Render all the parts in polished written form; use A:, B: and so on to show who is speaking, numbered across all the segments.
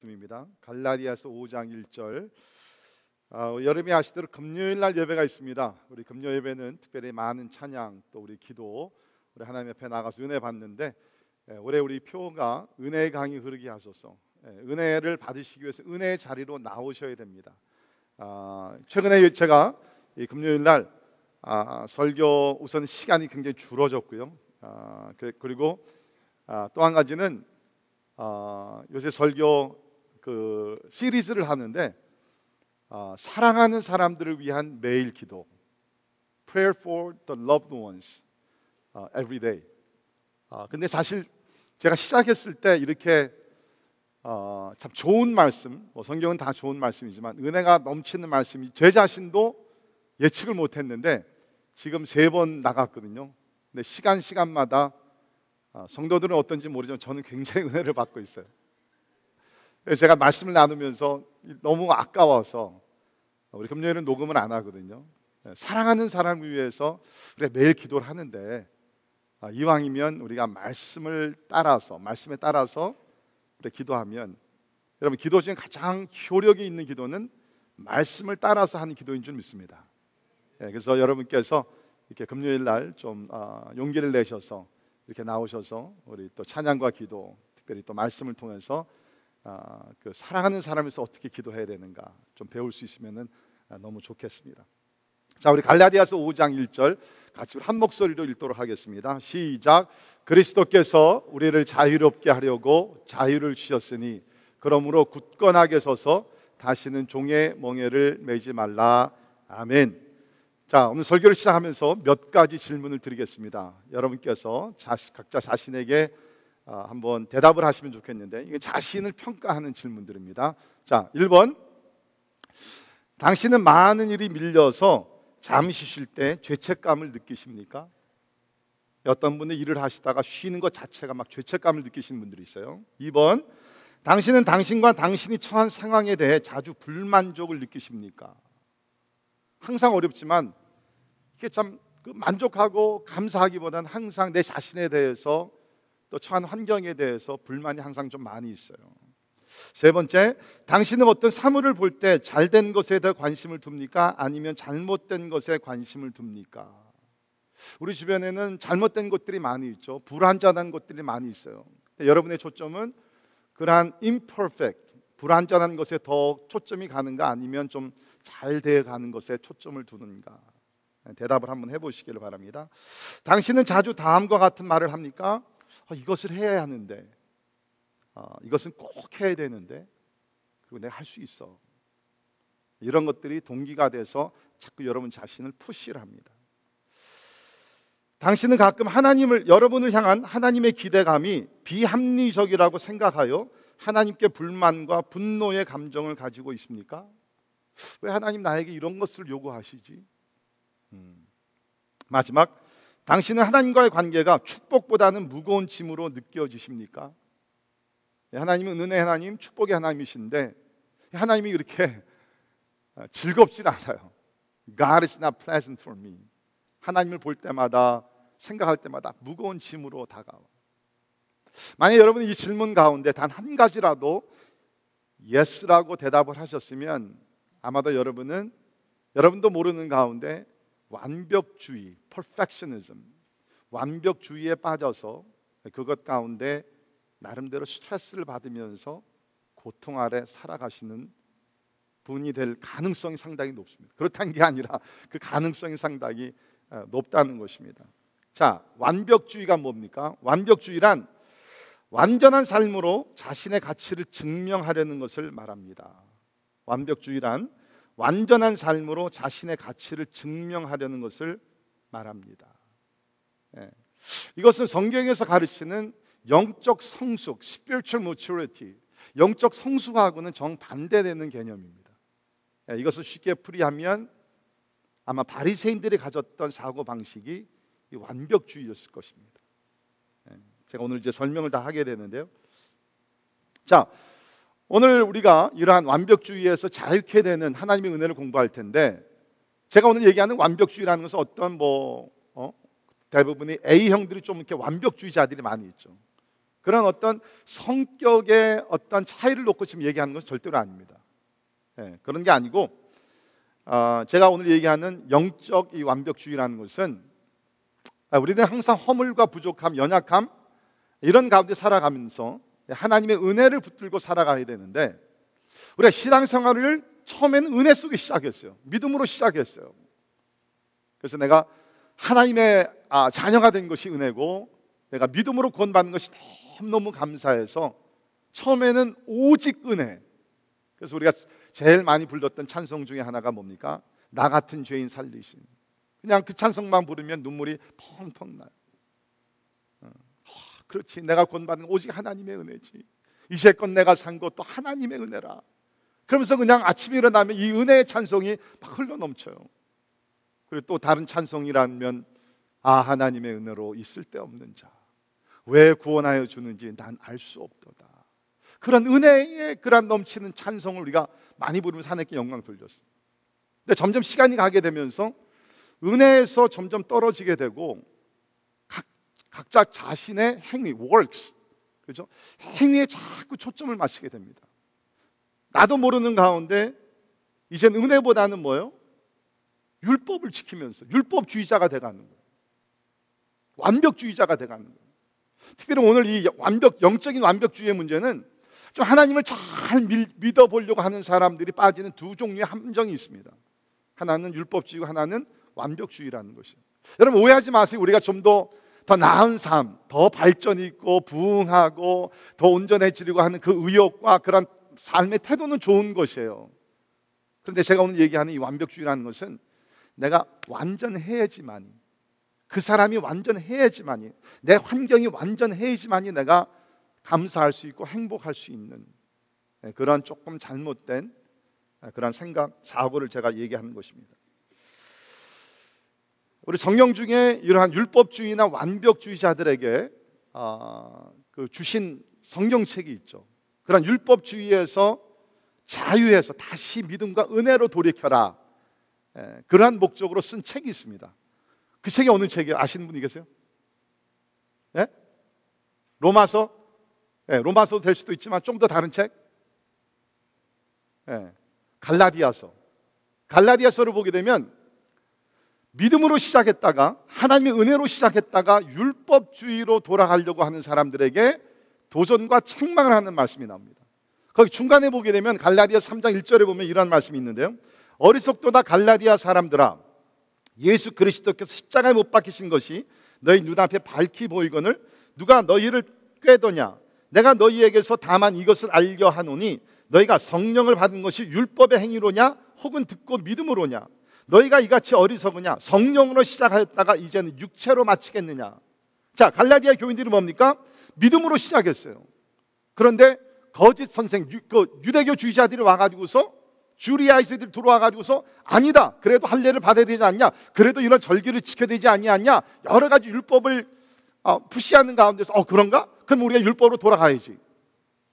A: 말씀입니다. 갈라디아서 5장 1절. 여러분이 아시대로 금요일 날 예배가 있습니다. 우리 금요 예배는 특별히 많은 찬양 또 우리 기도 우리 하나님 앞에 나가서 은혜 받는데 올해 우리 표가 은혜의 강이 흐르게 하소서. 은혜를 받으시기 위해서 은혜의 자리로 나오셔야 됩니다. 최근에 제가 이 금요일 날 설교 우선 시간이 굉장히 줄어졌고요. 그리고 또 한 가지는 요새 설교 그 시리즈를 하는데 사랑하는 사람들을 위한 매일 기도, Prayer for the loved ones every day. 근데 사실 제가 시작했을 때 이렇게 참 좋은 말씀, 성경은 다 좋은 말씀이지만 은혜가 넘치는 말씀이 제 자신도 예측을 못했는데 지금 3번 나갔거든요. 근데 시간마다 성도들은 어떤지 모르지만 저는 굉장히 은혜를 받고 있어요. 제가 말씀을 나누면서 너무 아까워서 우리 금요일은 녹음을 안 하거든요. 사랑하는 사람을 위해서 우리가 매일 기도를 하는데 이왕이면 우리가 말씀에 따라서 우리가 기도하면, 여러분 기도 중에 가장 효력이 있는 기도는 말씀을 따라서 하는 기도인 줄 믿습니다. 그래서 여러분께서 이렇게 금요일 날 좀 용기를 내셔서 이렇게 나오셔서 우리 또 찬양과 기도, 특별히 또 말씀을 통해서 그 사랑하는 사람에서 어떻게 기도해야 되는가 좀 배울 수 있으면 너무 좋겠습니다. 자, 우리 갈라디아서 5장 1절 같이 한 목소리로 읽도록 하겠습니다. 시작. 그리스도께서 우리를 자유롭게 하려고 자유를 주셨으니 그러므로 굳건하게 서서 다시는 종의 멍에를 매지 말라. 아멘. 자, 오늘 설교를 시작하면서 몇 가지 질문을 드리겠습니다. 여러분께서 각자 자신에게 한번 대답을 하시면 좋겠는데, 이게 자신을 평가하는 질문들입니다. 자, 1번. 당신은 많은 일이 밀려서 잠시 쉴 때 죄책감을 느끼십니까? 어떤 분은 일을 하시다가 쉬는 것 자체가 막 죄책감을 느끼시는 분들이 있어요. 2번. 당신은 당신과 당신이 처한 상황에 대해 자주 불만족을 느끼십니까? 항상 어렵지만 이게 참 만족하고 감사하기보다는 항상 내 자신에 대해서 또 처한 환경에 대해서 불만이 항상 좀 많이 있어요. 3번째, 당신은 어떤 사물을 볼 때 잘된 것에 대해 관심을 둡니까? 아니면 잘못된 것에 관심을 둡니까? 우리 주변에는 잘못된 것들이 많이 있죠. 불완전한 것들이 많이 있어요. 여러분의 초점은 그러한 imperfect, 불완전한 것에 더 초점이 가는가, 아니면 좀 잘 되어가는 것에 초점을 두는가? 대답을 한번 해보시기를 바랍니다. 당신은 자주 다음과 같은 말을 합니까? 이것을 해야 하는데, 이것은 꼭 해야 되는데, 그리고 내가 할 수 있어. 이런 것들이 동기가 돼서 자꾸 여러분 자신을 푸시를 합니다. 당신은 가끔 여러분을 향한 하나님의 기대감이 비합리적이라고 생각하여 하나님께 불만과 분노의 감정을 가지고 있습니까? 왜 하나님 나에게 이런 것을 요구하시지? 마지막, 당신은 하나님과의 관계가 축복보다는 무거운 짐으로 느껴지십니까? 하나님은 은혜의 하나님, 축복의 하나님이신데 하나님이 이렇게 즐겁지 않아요. God is not pleasant for me. 하나님을 볼 때마다, 생각할 때마다 무거운 짐으로 다가와. 만약 여러분이 이 질문 가운데 단 한 가지라도 yes라고 대답을 하셨으면 아마도 여러분도 모르는 가운데 완벽주의, perfectionism, 완벽주의에 빠져서 그것 가운데 나름대로 스트레스를 받으면서 고통 아래 살아가시는 분이 될 가능성이 상당히 높습니다. 그렇다는 게 아니라 그 가능성이 상당히 높다는 것입니다. 자, 완벽주의가 뭡니까? 완벽주의란 완전한 삶으로 자신의 가치를 증명하려는 것을 말합니다. 완벽주의란 완전한 삶으로 자신의 가치를 증명하려는 것을 말합니다. 이것은 성경에서 가르치는 영적 성숙, spiritual maturity, 영적 성숙하고는 정반대되는 개념입니다. 이것을 쉽게 풀이하면 아마 바리새인들이 가졌던 사고 방식이 이 완벽주의였을 것입니다. 제가 오늘 이제 설명을 다 하게 되는데요. 자, 오늘 우리가 이러한 완벽주의에서 자유케 되는 하나님의 은혜를 공부할 텐데, 제가 오늘 얘기하는 완벽주의라는 것은 어떤 대부분이 A형들이 좀 이렇게 완벽주의자들이 많이 있죠. 그런 어떤 성격의 어떤 차이를 놓고 지금 얘기하는 것은 절대로 아닙니다. 그런 게 아니고 제가 오늘 얘기하는 영적 이 완벽주의라는 것은 우리는 항상 허물과 부족함, 연약함 이런 가운데 살아가면서 하나님의 은혜를 붙들고 살아가야 되는데 우리가 신앙생활을 처음에는 은혜 속에 시작했어요. 믿음으로 시작했어요. 그래서 내가 하나님의 자녀가 된 것이 은혜고 내가 믿음으로 구원받는 것이 너무너무 감사해서 처음에는 오직 은혜. 그래서 우리가 제일 많이 불렀던 찬송 중에 하나가 뭡니까? 나 같은 죄인 살리신. 그냥 그 찬송만 부르면 눈물이 펑펑 나요. 그렇지, 내가 구원받는 건 오직 하나님의 은혜지. 이제껏 내가 산 것도 하나님의 은혜라. 그러면서 그냥 아침에 일어나면 이 은혜의 찬송이 막 흘러넘쳐요. 그리고 또 다른 찬송이라면 하나님의 은혜로 있을 데 없는 자 왜 구원하여 주는지 난 알 수 없도다. 그런 은혜의 그런 넘치는 찬송을 우리가 많이 부르면서 하나님께 영광 돌렸어요. 근데 점점 시간이 가게 되면서 은혜에서 점점 떨어지게 되고 각자 자신의 행위, works, 그렇죠? 행위에 자꾸 초점을 맞추게 됩니다. 나도 모르는 가운데 이젠 은혜보다는 뭐예요? 율법을 지키면서 율법주의자가 돼가는 거예요. 완벽주의자가 돼가는 거예요. 특별히 오늘 이 영적인 완벽주의의 문제는 좀 하나님을 잘 믿어보려고 하는 사람들이 빠지는 두 종류의 함정이 있습니다. 하나는 율법주의고 하나는 완벽주의라는 것이에요. 여러분 오해하지 마세요. 우리가 좀 더 나은 삶, 더 발전 있고 부흥하고 더 온전해지려고 하는 그 의욕과 그런 삶의 태도는 좋은 것이에요. 그런데 제가 오늘 얘기하는 이 완벽주의라는 것은 내가 완전해야지만이, 그 사람이 완전해야지만이, 내 환경이 완전해야지만이 내가 감사할 수 있고 행복할 수 있는 그런 조금 잘못된 그런 생각, 사고를 제가 얘기하는 것입니다. 우리 성경 중에 이러한 율법주의나 완벽주의자들에게 그 주신 성경책이 있죠. 그런 율법주의에서 자유해서 다시 믿음과 은혜로 돌이켜라, 그러한 목적으로 쓴 책이 있습니다. 그 책이 어느 책이에요? 아시는 분이 계세요? 네? 로마서? 로마서도 될 수도 있지만 좀 더 다른 책? 갈라디아서. 갈라디아서를 보게 되면 믿음으로 시작했다가 하나님의 은혜로 시작했다가 율법주의로 돌아가려고 하는 사람들에게 도전과 책망을 하는 말씀이 나옵니다. 거기 중간에 보게 되면 갈라디아 3장 1절에 보면 이런 말씀이 있는데요. 어리석도다 갈라디아 사람들아, 예수 그리스도께서 십자가에 못 박히신 것이 너희 눈앞에 밝히 보이거늘 누가 너희를 꾀더냐? 내가 너희에게서 다만 이것을 알려 하노니 너희가 성령을 받은 것이 율법의 행위로냐 혹은 듣고 믿음으로냐? 너희가 이같이 어리석으냐? 성령으로 시작하였다가 이제는 육체로 마치겠느냐? 자, 갈라디아 교인들이 뭡니까? 믿음으로 시작했어요. 그런데 거짓 선생, 유대교주의자들이 와가지고서, 주리아이스들이 들어와가지고서 아니다, 그래도 할례를 받아야 되지 않냐, 그래도 이런 절기를 지켜야 되지 아니하냐, 여러 가지 율법을 푸시하는 가운데서 그런가? 그럼 우리가 율법으로 돌아가야지.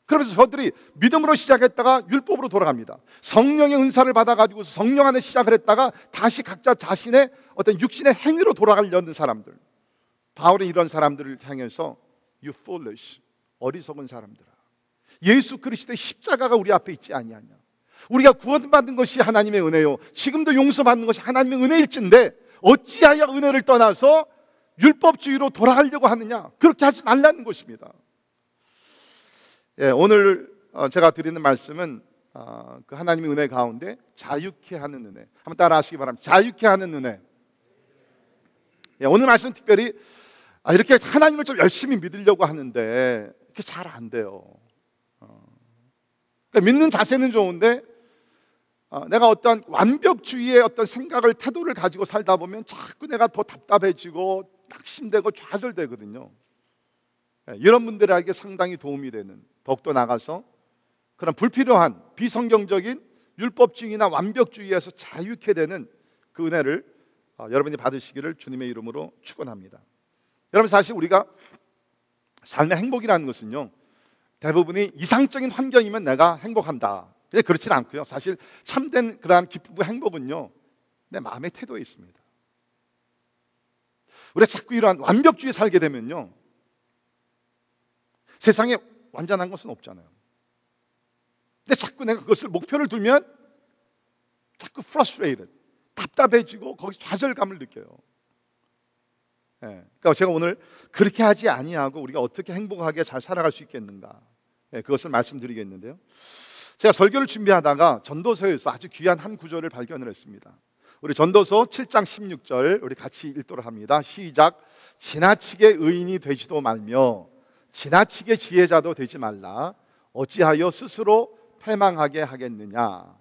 A: 그러면서 저들이 믿음으로 시작했다가 율법으로 돌아갑니다. 성령의 은사를 받아가지고서 성령 안에 시작을 했다가 다시 각자 자신의 어떤 육신의 행위로 돌아가려는 사람들. 바울은 이런 사람들을 향해서 You foolish, 어리석은 사람들아, 예수 그리스도의 십자가가 우리 앞에 있지 아니하냐? 우리가 구원받는 것이 하나님의 은혜요, 지금도 용서받는 것이 하나님의 은혜일진데 어찌하여 은혜를 떠나서 율법주의로 돌아가려고 하느냐? 그렇게 하지 말라는 것입니다. 오늘 제가 드리는 말씀은 그 하나님의 은혜 가운데 자유케 하는 은혜, 한번 따라 하시기 바랍니다. 자유케 하는 은혜. 오늘 말씀 특별히 이렇게 하나님을 좀 열심히 믿으려고 하는데 이렇게 잘 안 돼요. 그러니까 믿는 자세는 좋은데 내가 어떤 완벽주의의 어떤 생각을, 태도를 가지고 살다 보면 자꾸 내가 더 답답해지고 낙심되고 좌절되거든요. 이런 분들에게 상당히 도움이 되는, 더욱더 나가서 그런 불필요한 비성경적인 율법주의나 완벽주의에서 자유케 되는 그 은혜를 여러분이 받으시기를 주님의 이름으로 축원합니다. 여러분, 사실 우리가 삶의 행복이라는 것은요, 대부분이 이상적인 환경이면 내가 행복한다, 근데 그렇지는 않고요. 사실 참된 그러한 기쁨과 행복은요, 내 마음의 태도에 있습니다. 우리가 자꾸 이러한 완벽주의에 살게 되면요, 세상에 완전한 것은 없잖아요. 근데 자꾸 내가 그것을 목표를 두면 자꾸 frustrated, 답답해지고 거기서 좌절감을 느껴요. 그러니까 제가 오늘 그렇게 하지 아니하고 우리가 어떻게 행복하게 잘 살아갈 수 있겠는가, 그것을 말씀드리겠는데요. 제가 설교를 준비하다가 전도서에서 아주 귀한 한 구절을 발견을 했습니다. 우리 전도서 7장 16절 우리 같이 읽도록 합니다. 시작. 지나치게 의인이 되지도 말며 지나치게 지혜자도 되지 말라. 어찌하여 스스로 패망하게 하겠느냐.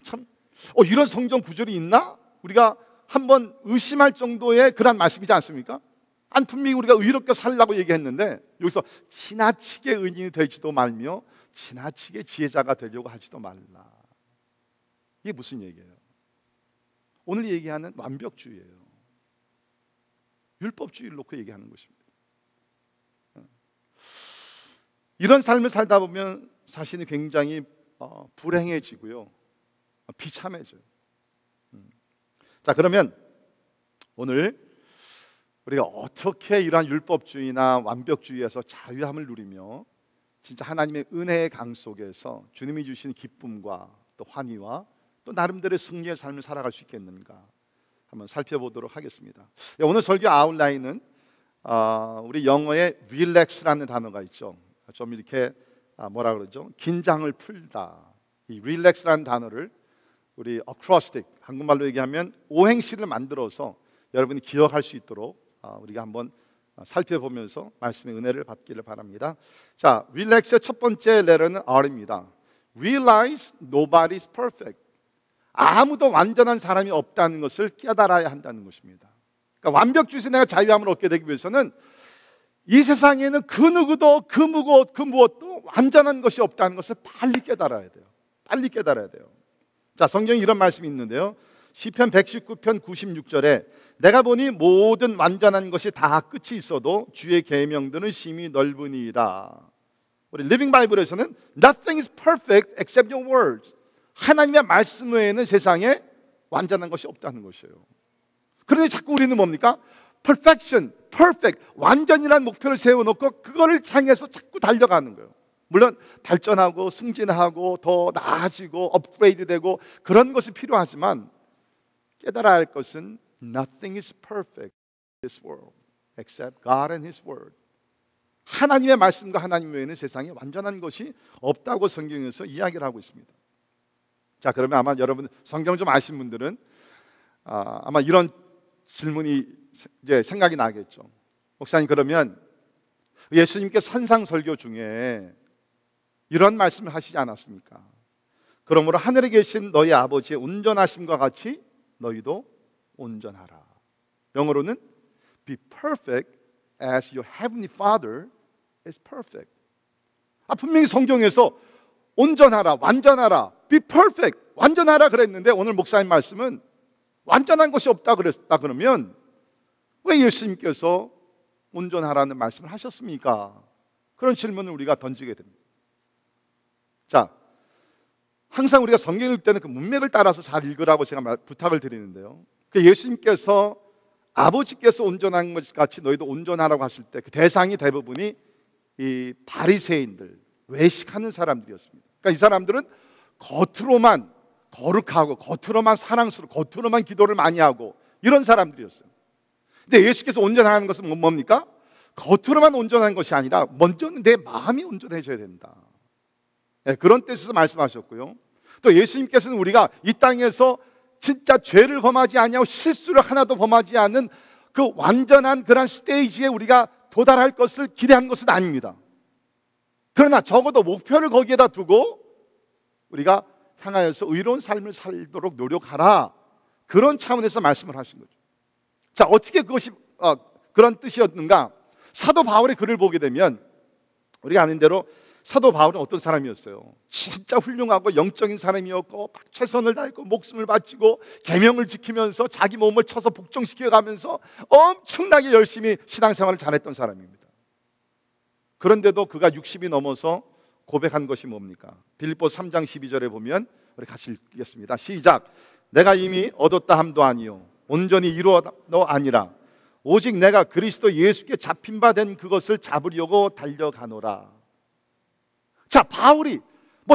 A: 참, 이런 성경 구절이 있나? 우리가 한번 의심할 정도의 그런 말씀이지 않습니까? 분명히 우리가 의롭게 살라고 얘기했는데 여기서 지나치게 의인이 되지도 말며 지나치게 지혜자가 되려고 하지도 말라. 이게 무슨 얘기예요? 오늘 얘기하는 완벽주의예요. 율법주의를 놓고 얘기하는 것입니다. 이런 삶을 살다 보면 자신이 굉장히 불행해지고요, 비참해져요. 자, 그러면 오늘 우리가 어떻게 이러한 율법주의나 완벽주의에서 자유함을 누리며 진짜 하나님의 은혜의 강 속에서 주님이 주신 기쁨과 또 환희와 또 나름대로의 승리의 삶을 살아갈 수 있겠는가 한번 살펴보도록 하겠습니다. 오늘 설교 아웃라인은 우리 영어에 relax라는 단어가 있죠. 좀 이렇게 뭐라 그러죠? 긴장을 풀다. 이 relax라는 단어를 우리 acrostic, 한국말로 얘기하면 오행시를 만들어서 여러분이 기억할 수 있도록 우리가 한번 살펴보면서 말씀의 은혜를 받기를 바랍니다. 자, relax의 첫 번째 레터는 R입니다. Realize nobody's perfect. 아무도 완전한 사람이 없다는 것을 깨달아야 한다는 것입니다. 그러니까 완벽주의에서 내가 자유함을 얻게 되기 위해서는 이 세상에는 그 누구도 그 무엇도 완전한 것이 없다는 것을 빨리 깨달아야 돼요. 빨리 깨달아야 돼요. 자, 성경에 이런 말씀이 있는데요. 시편 119편 96절에 내가 보니 모든 완전한 것이 다 끝이 있어도 주의 계명들은 심히 넓으니이다. 우리 리빙 바이블에서는 Nothing is perfect except your words. 하나님의 말씀 외에는 세상에 완전한 것이 없다는 것이에요. 그런데 자꾸 우리는 뭡니까? Perfection, perfect, 완전이라는 목표를 세워놓고 그거를 향해서 자꾸 달려가는 거예요. 물론 발전하고 승진하고 더 나아지고 업그레이드되고 그런 것이 필요하지만 깨달아야 할 것은 Nothing is perfect in this world except God and His Word. 하나님의 말씀과 하나님 외에는 세상에 완전한 것이 없다고 성경에서 이야기를 하고 있습니다. 자, 그러면 아마 여러분 성경 좀 아신 분들은 아마 이런 질문이 이제 생각이 나겠죠. 목사님, 그러면 예수님께 산상설교 중에 이런 말씀을 하시지 않았습니까? 그러므로 하늘에 계신 너희 아버지의 온전하심과 같이 너희도 온전하라. 영어로는 Be perfect as your heavenly Father is perfect. 분명히 성경에서 온전하라, 완전하라, Be perfect, 완전하라 그랬는데 오늘 목사님 말씀은 완전한 것이 없다 그랬다. 그러면 왜 예수님께서 온전하라는 말씀을 하셨습니까? 그런 질문을 우리가 던지게 됩니다. 자, 항상 우리가 성경 읽을 때는 그 문맥을 따라서 잘 읽으라고 제가 부탁을 드리는데요. 예수님께서 아버지께서 온전한 것 같이 너희도 온전하라고 하실 때 그 대상이 대부분이 이 바리새인들, 외식하는 사람들이었습니다. 그러니까 이 사람들은 겉으로만 거룩하고 겉으로만 사랑스럽고 겉으로만 기도를 많이 하고 이런 사람들이었어요. 근데 예수께서 온전하는 것은 뭡니까? 겉으로만 온전한 것이 아니라 먼저는 내 마음이 온전해져야 된다. 그런 뜻에서 말씀하셨고요. 또 예수님께서는 우리가 이 땅에서 진짜 죄를 범하지 아니하고 실수를 하나도 범하지 않은 그 완전한 그런 스테이지에 우리가 도달할 것을 기대하는 것은 아닙니다. 그러나 적어도 목표를 거기에다 두고 우리가 향하여서 의로운 삶을 살도록 노력하라. 그런 차원에서 말씀을 하신 거죠. 자, 어떻게 그것이 그런 뜻이었는가? 사도 바울의 글을 보게 되면 우리가 아는 대로 사도 바울은 어떤 사람이었어요? 진짜 훌륭하고 영적인 사람이었고 최선을 다했고 목숨을 바치고 계명을 지키면서 자기 몸을 쳐서 복종시켜가면서 엄청나게 열심히 신앙생활을 잘했던 사람입니다. 그런데도 그가 60이 넘어서 고백한 것이 뭡니까? 빌립보서 3장 12절에 보면 우리 같이 읽겠습니다. 시작. 내가 이미 얻었다 함도 아니요 온전히 이루어도 아니라 오직 내가 그리스도 예수께 잡힌 바 된 그것을 잡으려고 달려가노라. 자, 바울이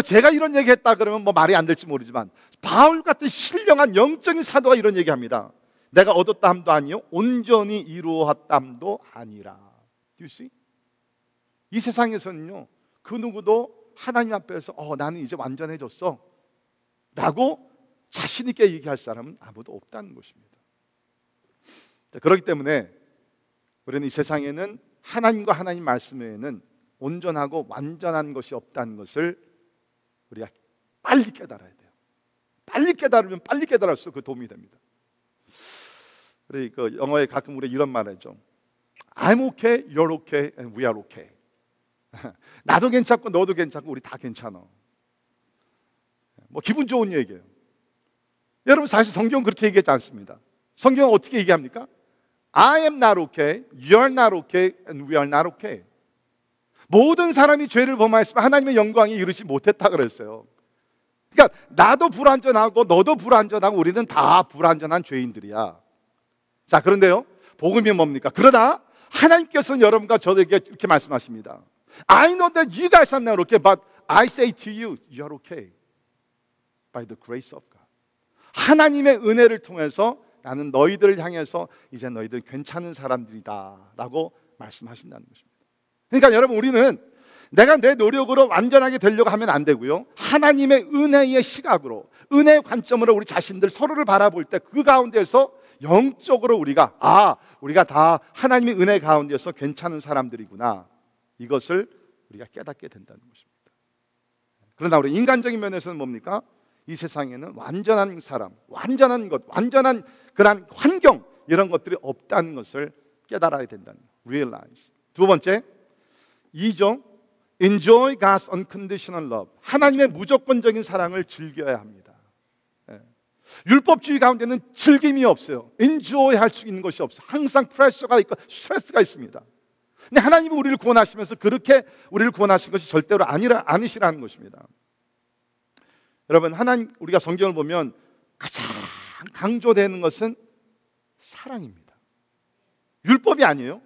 A: 제가 이런 얘기했다 그러면 말이 안 될지 모르지만 바울 같은 신령한 영적인 사도가 이런 얘기합니다. 내가 얻었다 함도 아니요 온전히 이루었담도 아니라. Do you see? 이 세상에서는요, 그 누구도 하나님 앞에서 나는 이제 완전해졌어 라고 자신 있게 얘기할 사람은 아무도 없다는 것입니다. 그렇기 때문에 우리는 이 세상에는 하나님과 하나님 말씀 외에는 온전하고 완전한 것이 없다는 것을 우리가 빨리 깨달아야 돼요. 빨리 깨달으면 빨리 깨달을수록 그 도움이 됩니다. 우리 그 영어에 가끔 우리 이런 말 하죠. I'm okay, you're okay, and we are okay. 나도 괜찮고 너도 괜찮고 우리 다 괜찮아. 기분 좋은 얘기예요. 여러분, 사실 성경은 그렇게 얘기하지 않습니다. 성경은 어떻게 얘기합니까? I am not okay, you are not okay, and we are not okay. 모든 사람이 죄를 범하였으면 하나님의 영광에 이르지 못했다 그랬어요. 그러니까 나도 불완전하고 너도 불완전하고 우리는 다 불완전한 죄인들이야. 자, 그런데요, 복음이 뭡니까? 그러나 하나님께서는 여러분과 저에게 이렇게 말씀하십니다. I know that you guys are not okay, but I say to you, you are okay by the grace of God. 하나님의 은혜를 통해서 나는 너희들을 향해서 이제 너희들 괜찮은 사람들이다 라고 말씀하신다는 것입니다. 그러니까 여러분, 우리는 내가 내 노력으로 완전하게 되려고 하면 안 되고요, 하나님의 은혜의 시각으로, 은혜의 관점으로 우리 자신들 서로를 바라볼 때 그 가운데서 영적으로 우리가 다 하나님의 은혜 가운데서 괜찮은 사람들이구나, 이것을 우리가 깨닫게 된다는 것입니다. 그러나 우리 인간적인 면에서는 뭡니까? 이 세상에는 완전한 사람, 완전한 것, 완전한 그런 환경, 이런 것들이 없다는 것을 깨달아야 된다는 거예요. Realize. 두 번째, 2조 Enjoy God's unconditional love. 하나님의 무조건적인 사랑을 즐겨야 합니다. 율법주의 가운데는 즐김이 없어요. Enjoy 할 수 있는 것이 없어요. 항상 프레셔가 있고 스트레스가 있습니다. 근데 하나님이 우리를 구원하시면서 그렇게 우리를 구원하신 것이 절대로 아니시라는 것입니다. 여러분, 우리가 성경을 보면 가장 강조되는 것은 사랑입니다. 율법이 아니에요.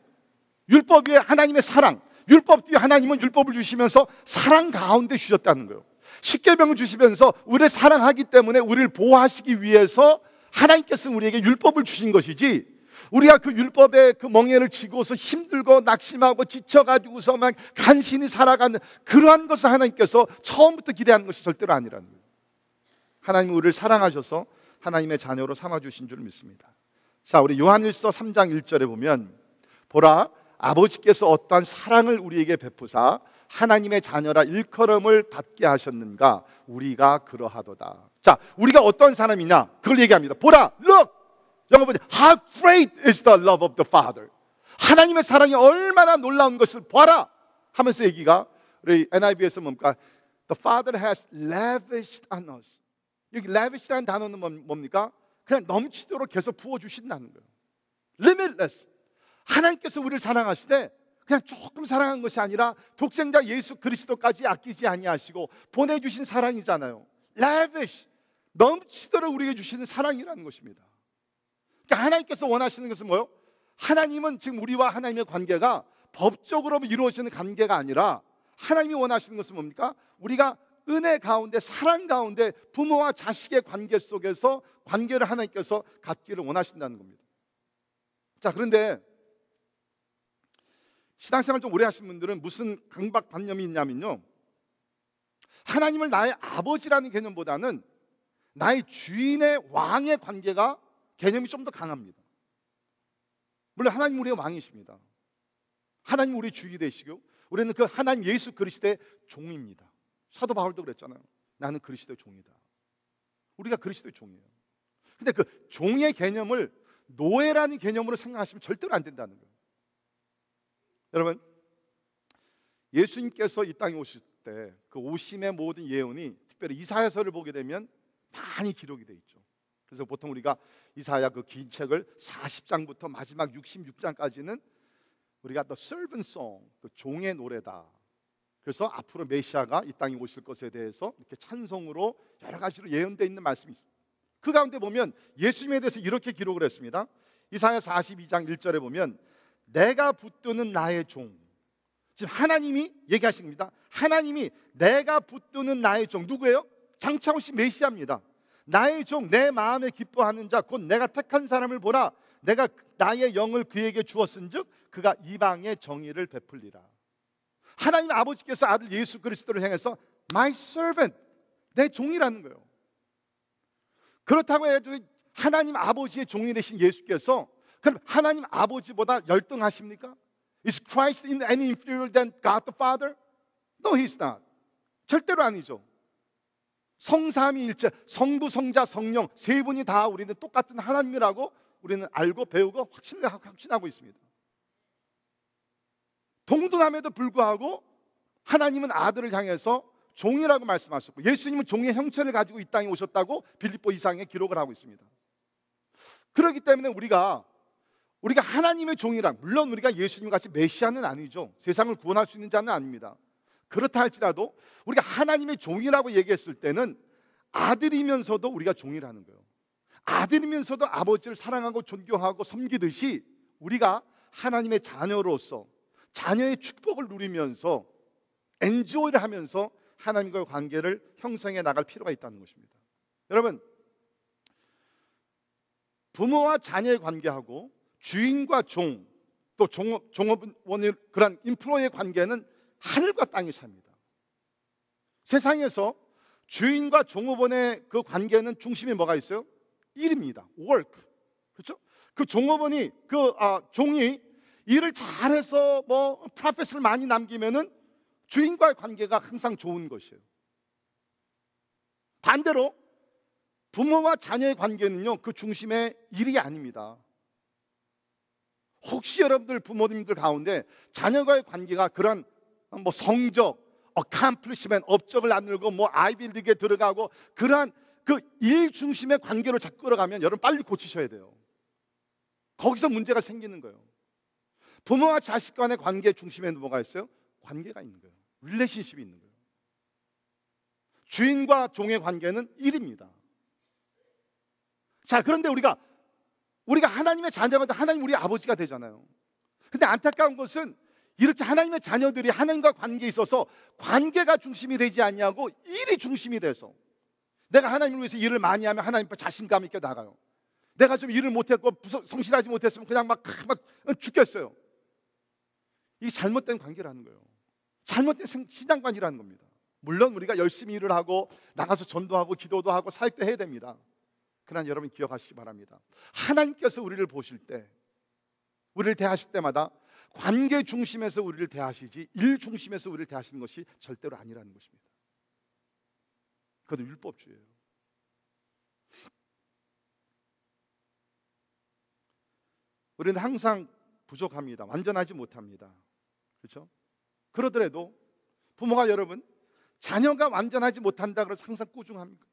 A: 율법 위에 하나님의 사랑, 율법 뒤에 하나님은 율법을 주시면서 사랑 가운데 주셨다는 거예요. 십계명을 주시면서 우리를 사랑하기 때문에 우리를 보호하시기 위해서 하나님께서 우리에게 율법을 주신 것이지, 우리가 그 율법의 그 멍에를 지고서 힘들고 낙심하고 지쳐가지고서 막 간신히 살아가는 그러한 것을 하나님께서 처음부터 기대하는 것이 절대로 아니라는 거예요. 하나님은 우리를 사랑하셔서 하나님의 자녀로 삼아주신 줄 믿습니다. 자, 우리 요한일서 3장 1절에 보면, 보라, 아버지께서 어떠한 사랑을 우리에게 베푸사 하나님의 자녀라 일컬음을 받게 하셨는가, 우리가 그러하도다. 자, 우리가 어떤 사람이냐, 그걸 얘기합니다. 보라, look, 영어 보자. How great is the love of the Father. 하나님의 사랑이 얼마나 놀라운 것을 봐라 하면서 얘기가, 우리 NIV에서 뭡니까? The Father has lavished on us. 여기 lavish라는 단어는 뭡니까? 그냥 넘치도록 계속 부어주신다는 거예요. Limitless. 하나님께서 우리를 사랑하시되 그냥 조금 사랑한 것이 아니라 독생자 예수 그리스도까지 아끼지 아니하시고 보내주신 사랑이잖아요. Lavish. 넘치도록 우리에게 주시는 사랑이라는 것입니다. 그러니까 하나님께서 원하시는 것은 뭐예요? 하나님은 지금 우리와 하나님의 관계가 법적으로 이루어지는 관계가 아니라, 하나님이 원하시는 것은 뭡니까? 우리가 은혜 가운데, 사랑 가운데 부모와 자식의 관계 속에서 관계를 하나님께서 갖기를 원하신다는 겁니다. 자, 그런데 신앙생활 좀 오래 하신 분들은 무슨 강박관념이 있냐면요, 하나님을 나의 아버지라는 개념보다는 나의 주인의 왕의 관계가 개념이 좀 더 강합니다. 물론 하나님 우리의 왕이십니다. 하나님 우리 주인 되시고 우리는 그 하나님 예수 그리스도의 종입니다. 사도 바울도 그랬잖아요. 나는 그리스도의 종이다. 우리가 그리스도의 종이에요. 근데 그 종의 개념을 노예라는 개념으로 생각하시면 절대로 안 된다는 거예요. 여러분, 예수님께서 이 땅에 오실 때 그 오심의 모든 예언이, 특별히 이사야서를 보게 되면 많이 기록이 돼 있죠. 그래서 보통 우리가 이사야 그 긴 책을 40장부터 마지막 66장까지는 우리가 The Servant Song, 그 종의 노래다. 그래서 앞으로 메시아가 이 땅에 오실 것에 대해서 이렇게 찬송으로 여러 가지로 예언되어 있는 말씀이 있습니다. 그 가운데 보면 예수님에 대해서 이렇게 기록을 했습니다. 이사야 42장 1절에 보면 내가 붙드는 나의 종, 지금 하나님이 얘기하십니다. 하나님이 내가 붙드는 나의 종, 누구예요? 장차 오신 메시아입니다. 나의 종, 내 마음에 기뻐하는 자, 곧 내가 택한 사람을 보라. 내가 나의 영을 그에게 주었은즉 그가 이방의 정의를 베풀리라. 하나님 아버지께서 아들 예수 그리스도를 향해서 My servant, 내 종이라는 거예요. 그렇다고 해도 하나님 아버지의 종이 되신 예수께서 그럼 하나님 아버지보다 열등하십니까? Is Christ in any inferior than God the Father? No, He's not. 절대로 아니죠. 성삼위일체, 성부, 성자, 성령 세 분이 다 우리는 똑같은 하나님이라고 우리는 알고 배우고 확신하고 있습니다. 동등함에도 불구하고 하나님은 아들을 향해서 종이라고 말씀하셨고 예수님은 종의 형체를 가지고 이 땅에 오셨다고 빌립보 2장에 기록을 하고 있습니다. 그렇기 때문에 우리가 하나님의 종이라, 물론 우리가 예수님 같이 메시아는 아니죠. 세상을 구원할 수 있는 자는 아닙니다. 그렇다 할지라도 우리가 하나님의 종이라고 얘기했을 때는 아들이면서도 우리가 종이라는 거예요. 아들이면서도 아버지를 사랑하고 존경하고 섬기듯이 우리가 하나님의 자녀로서 자녀의 축복을 누리면서 엔조이를 하면서 하나님과의 관계를 형성해 나갈 필요가 있다는 것입니다. 여러분, 부모와 자녀의 관계하고 주인과 종, 또 종업원의 그런 인플로의 관계는 하늘과 땅의 차이입니다. 세상에서 주인과 종업원의 그 관계는 중심에 뭐가 있어요? 일입니다. work. 그렇죠? 그 종업원이 종이 일을 잘해서 프로핏을 많이 남기면은 주인과의 관계가 항상 좋은 것이에요. 반대로 부모와 자녀의 관계는요, 그 중심의 일이 아닙니다. 혹시 여러분들 부모님들 가운데 자녀과의 관계가 그런 성적, accomplishment, 업적을 나누고 아이빌리그에 들어가고 그러한 그 일 중심의 관계로 자꾸 끌어가면 여러분 빨리 고치셔야 돼요. 거기서 문제가 생기는 거예요. 부모와 자식 간의 관계 중심에는 뭐가 있어요? 관계가 있는 거예요. 릴레이션십이 있는 거예요. 주인과 종의 관계는 일입니다. 자, 그런데 우리가 하나님의 자녀가 하나님 우리 아버지가 되잖아요. 근데 안타까운 것은 이렇게 하나님의 자녀들이 하나님과 관계에 있어서 관계가 중심이 되지 않냐고 일이 중심이 돼서 내가 하나님을 위해서 일을 많이 하면 하나님 앞에 자신감 있게 나가요. 내가 좀 일을 못했고 성실하지 못했으면 그냥 막 죽겠어요. 이게 잘못된 관계라는 거예요. 잘못된 신앙관이라는 겁니다. 물론 우리가 열심히 일을 하고 나가서 전도하고 기도도 하고 사역도 해야 됩니다. 그러나 여러분 기억하시기 바랍니다. 하나님께서 우리를 보실 때, 우리를 대하실 때마다 관계 중심에서 우리를 대하시지 일 중심에서 우리를 대하시는 것이 절대로 아니라는 것입니다. 그것도 율법주의예요. 우리는 항상 부족합니다. 완전하지 못합니다. 그렇죠? 그러더라도 부모가 여러분 자녀가 완전하지 못한다 그래서 항상 꾸중합니까?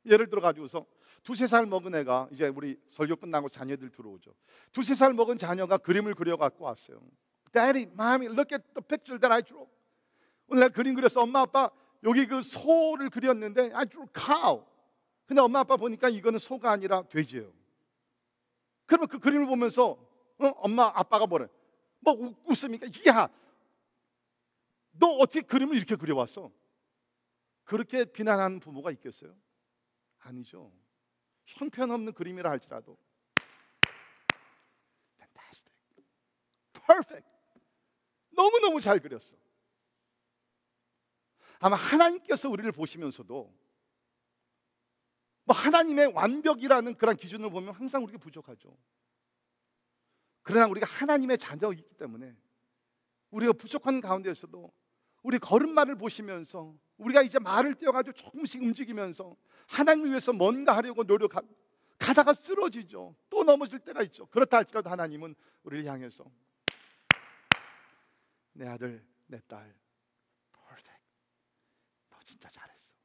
A: 예를 들어 가지고서 2-3살 먹은 애가 이제 우리 설교 끝나고 자녀들 들어오죠. 2-3살 먹은 자녀가 그림을 그려 갖고 왔어요. Daddy, Mommy, look at the picture that I drew. 오늘 내가 그림 그렸어. 엄마 아빠 여기 그 소를 그렸는데 I drew cow. 근데 엄마 아빠 보니까 이거는 소가 아니라 돼지예요. 그러면 그 그림을 보면서 엄마 아빠가 뭐래? 웃습니까? 야, 너 어떻게 그림을 이렇게 그려왔어? 그렇게 비난하는 부모가 있겠어요? 아니죠. 형편없는 그림이라 할지라도 Fantastic, Perfect, 너무너무 잘 그렸어. 아마 하나님께서 우리를 보시면서도 하나님의 완벽이라는 그런 기준을 보면 항상 우리가 부족하죠. 그러나 우리가 하나님의 자녀이기 때문에 우리가 부족한 가운데에서도 우리 걸음마를 보시면서 우리가 이제 말을 떼어가지고 조금씩 움직이면서 하나님을 위해서 뭔가 하려고 가다가 쓰러지죠. 또 넘어질 때가 있죠. 그렇다 할지라도 하나님은 우리를 향해서 내 아들, 내 딸, perfect. 너 진짜 잘했어.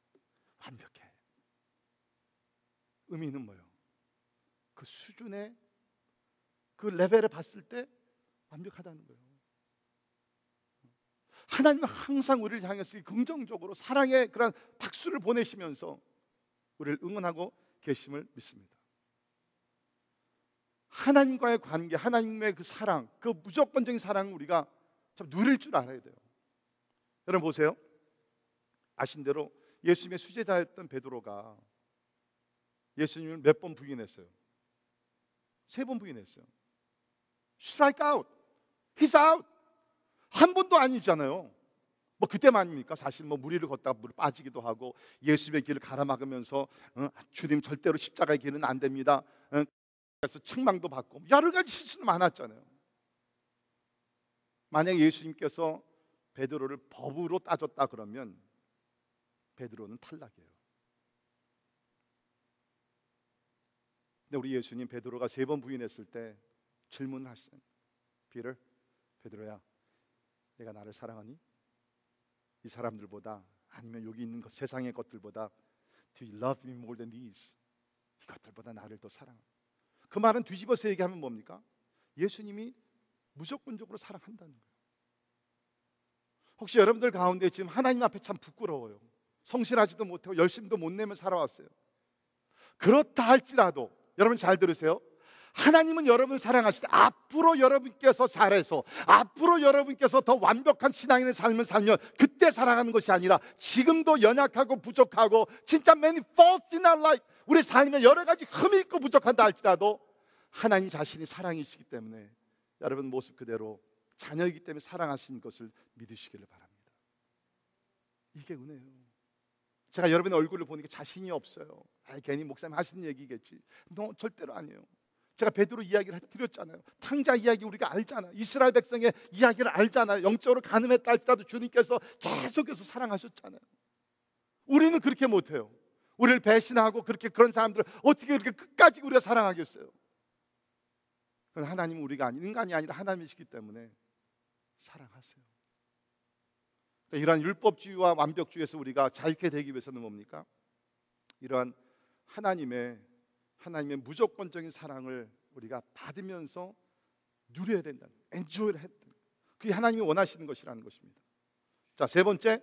A: 완벽해. 의미는 뭐예요? 그 수준의 그 레벨을 봤을 때 완벽하다는 거예요. 하나님은 항상 우리를 향해서 긍정적으로 사랑의 그런 박수를 보내시면서 우리를 응원하고 계심을 믿습니다. 하나님과의 관계, 하나님의 그 사랑, 그 무조건적인 사랑을 우리가 좀 누릴 줄 알아야 돼요. 여러분 보세요. 아신 대로 예수님의 수제자였던 베드로가 예수님을 몇 번 부인했어요? 3번 부인했어요. Strike out. He's out. 한 번도 아니잖아요. 뭐 그때만입니까? 사실 뭐 무리를 걷다가 물에 빠지기도 하고 예수님의 길을 가로막으면서 주님 절대로 십자가의 길은 안 됩니다. 그래서 책망도 받고 여러 가지 실수는 많았잖아요. 만약 예수님께서 베드로를 법으로 따졌다 그러면 베드로는 탈락이에요. 근데 우리 예수님 베드로가 3번 부인했을 때 질문을 하시는 베드로야, 내가 나를 사랑하니? 이 사람들보다 아니면 여기 있는 것, 세상의 것들보다 Do you love me more than these? 이것들보다 나를 더 사랑하. 그 말은 뒤집어서 얘기하면 뭡니까? 예수님이 무조건적으로 사랑한다는 거예요. 혹시 여러분들 가운데 지금 하나님 앞에 참 부끄러워요. 성실하지도 못하고 열심도 못 내며 살아왔어요. 그렇다 할지라도 여러분 잘 들으세요. 하나님은 여러분을 사랑하시되 앞으로 여러분께서 잘해서 앞으로 여러분께서 더 완벽한 신앙인의 삶을 살면 그때 사랑하는 것이 아니라 지금도 연약하고 부족하고 진짜 many faults in our life, 우리 삶에 여러 가지 흠이 있고 부족한다 할지라도 하나님 자신이 사랑이시기 때문에 여러분 모습 그대로 자녀이기 때문에 사랑하시는 것을 믿으시기를 바랍니다. 이게 은혜예요. 제가 여러분의 얼굴을 보니까 자신이 없어요. 괜히 목사님 하시는 얘기겠지. 절대로 아니에요. 제가 베드로 이야기를 드렸잖아요. 탕자 이야기 우리가 알잖아요. 이스라엘 백성의 이야기를 알잖아요. 영적으로 가늠했다 할지라도 주님께서 계속해서 사랑하셨잖아요. 우리는 그렇게 못해요. 우리를 배신하고 그런 사람들을 어떻게 그렇게 끝까지 우리가 사랑하겠어요? 그건 하나님은 우리가 아닌 인간이 아니라 하나님이시기 때문에 사랑하세요. 그러니까 이러한 율법주의와 완벽주의에서 우리가 자유케 되기 위해서는 뭡니까? 이러한 하나님의 무조건적인 사랑을 우리가 받으면서 누려야 된다. 엔조이를 해야 된다. 그게 하나님이 원하시는 것이라는 것입니다. 자, 3번째,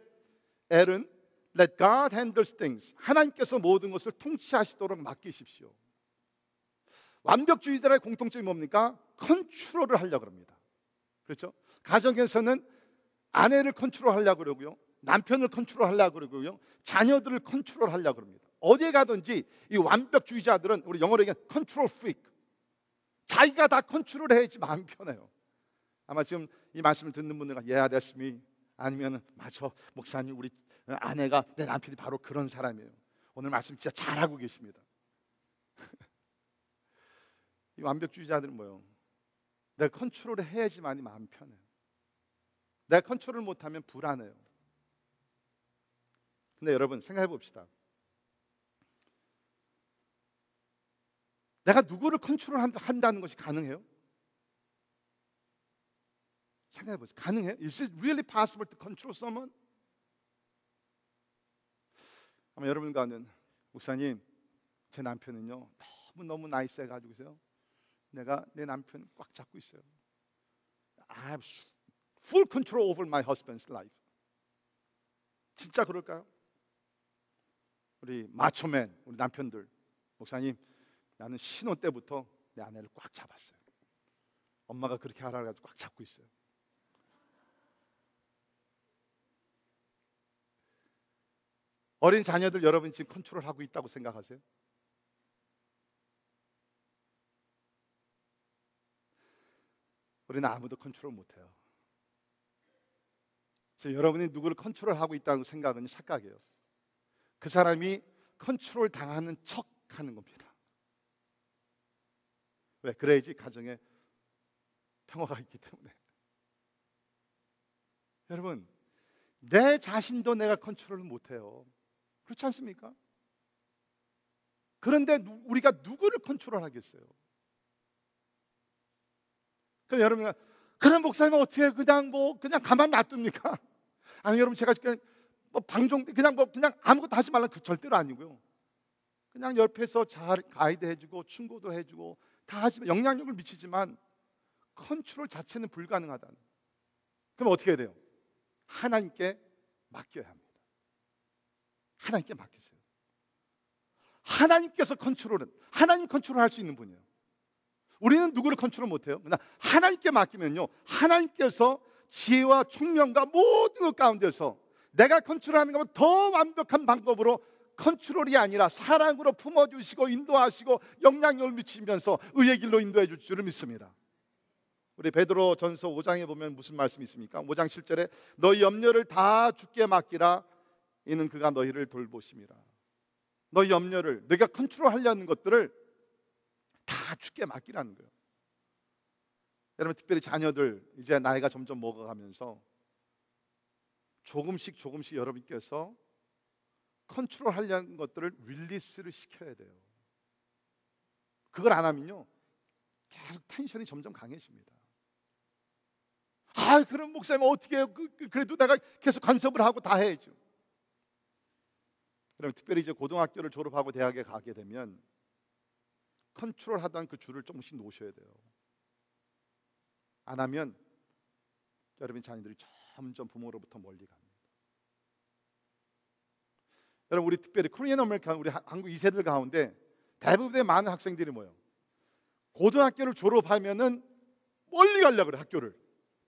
A: L은 Let God handle things. 하나님께서 모든 것을 통치하시도록 맡기십시오. 완벽주의자의 공통점이 뭡니까? 컨트롤을 하려고 합니다. 그렇죠? 가정에서는 아내를 컨트롤하려고 그러고요, 남편을 컨트롤하려고 그러고요, 자녀들을 컨트롤하려고 합니다. 어디에 가든지 이 완벽주의자들은 우리 영어로 얘기하면 컨트롤 프리크, 자기가 다 컨트롤해야지 마음이 편해요. 아마 지금 이 말씀을 듣는 분들은 Yeah, that's me. 아니면 맞아 목사님, 우리 아내가 내 남편이 바로 그런 사람이에요. 오늘 말씀 진짜 잘하고 계십니다. 이 완벽주의자들은 뭐예요? 내가 컨트롤을 해야지만이 마음이 편해요. 내가 컨트롤을 못하면 불안해요. 근데 여러분 생각해 봅시다. 내가 누구를 컨트롤한다는 것이 가능해요? 생각해 보세요. 가능해요? Is it really possible to control someone? 아마 여러분 가운데 목사님, 제 남편은요 너무 나이스해가지고서요, 내가 내 남편 꽉 잡고 있어요. I have full control over my husband's life. 진짜 그럴까요? 우리 마초맨, 우리 남편들, 목사님, 나는 신혼 때부터 내 아내를 꽉 잡았어요. 엄마가 그렇게 하라 해가지고 꽉 잡고 있어요. 어린 자녀들 여러분 지금 컨트롤하고 있다고 생각하세요? 우리는 아무도 컨트롤 못해요. 여러분이 누구를 컨트롤하고 있다는 생각은 착각이에요. 그 사람이 컨트롤 당하는 척 하는 겁니다. 왜? 그래야지 가정에 평화가 있기 때문에. 여러분, 내 자신도 내가 컨트롤을 못해요. 그렇지 않습니까? 그런데 우리가 누구를 컨트롤하겠어요? 그럼 여러분, 그런 목사님은 어떻게 그냥 가만 놔둡니까? 아니 여러분, 제가 그냥 아무것도 하지 말라, 그 절대로 아니고요. 그냥 옆에서 잘 가이드 해주고 충고도 해주고 다 하지만 영향력을 미치지만 컨트롤 자체는 불가능하다는. 그럼 어떻게 해야 돼요? 하나님께 맡겨야 합니다. 하나님께 맡기세요. 하나님께서 하나님 컨트롤할 수 있는 분이에요. 우리는 누구를 컨트롤 못해요. 그러나 하나님께 맡기면요, 하나님께서 지혜와 총명과 모든 것 가운데서 내가 컨트롤하는 것보다 더 완벽한 방법으로 컨트롤이 아니라 사랑으로 품어주시고 인도하시고 영향력을 미치면서 의의 길로 인도해 줄 줄을 믿습니다. 우리 베드로 전서 5장에 보면 무슨 말씀이 있습니까? 5장 7절에 너희 염려를 다 주께 맡기라 이는 그가 너희를 돌보심이라. 너희 염려를, 너희가 컨트롤하려는 것들을 다 주께 맡기라는 거예요. 여러분, 특별히 자녀들 이제 나이가 점점 먹어가면서 조금씩 여러분께서 컨트롤하려는 것들을 릴리스를 시켜야 돼요. 그걸 안 하면요 계속 텐션이 점점 강해집니다. 그럼 목사님 어떻게 해요? 그래도 내가 계속 간섭을 하고 다 해야죠. 그럼 특별히 이제 고등학교를 졸업하고 대학에 가게 되면 컨트롤하던 그 줄을 조금씩 놓으셔야 돼요. 안 하면 여러분 자녀들이 점점 부모로부터 멀리 갑니다. 여러분, 우리 특별히 코리안 아메리칸, 우리 한국 2세들 가운데 대부분의 많은 학생들이 뭐예요? 고등학교를 졸업하면은 멀리 가려고 그래. 학교를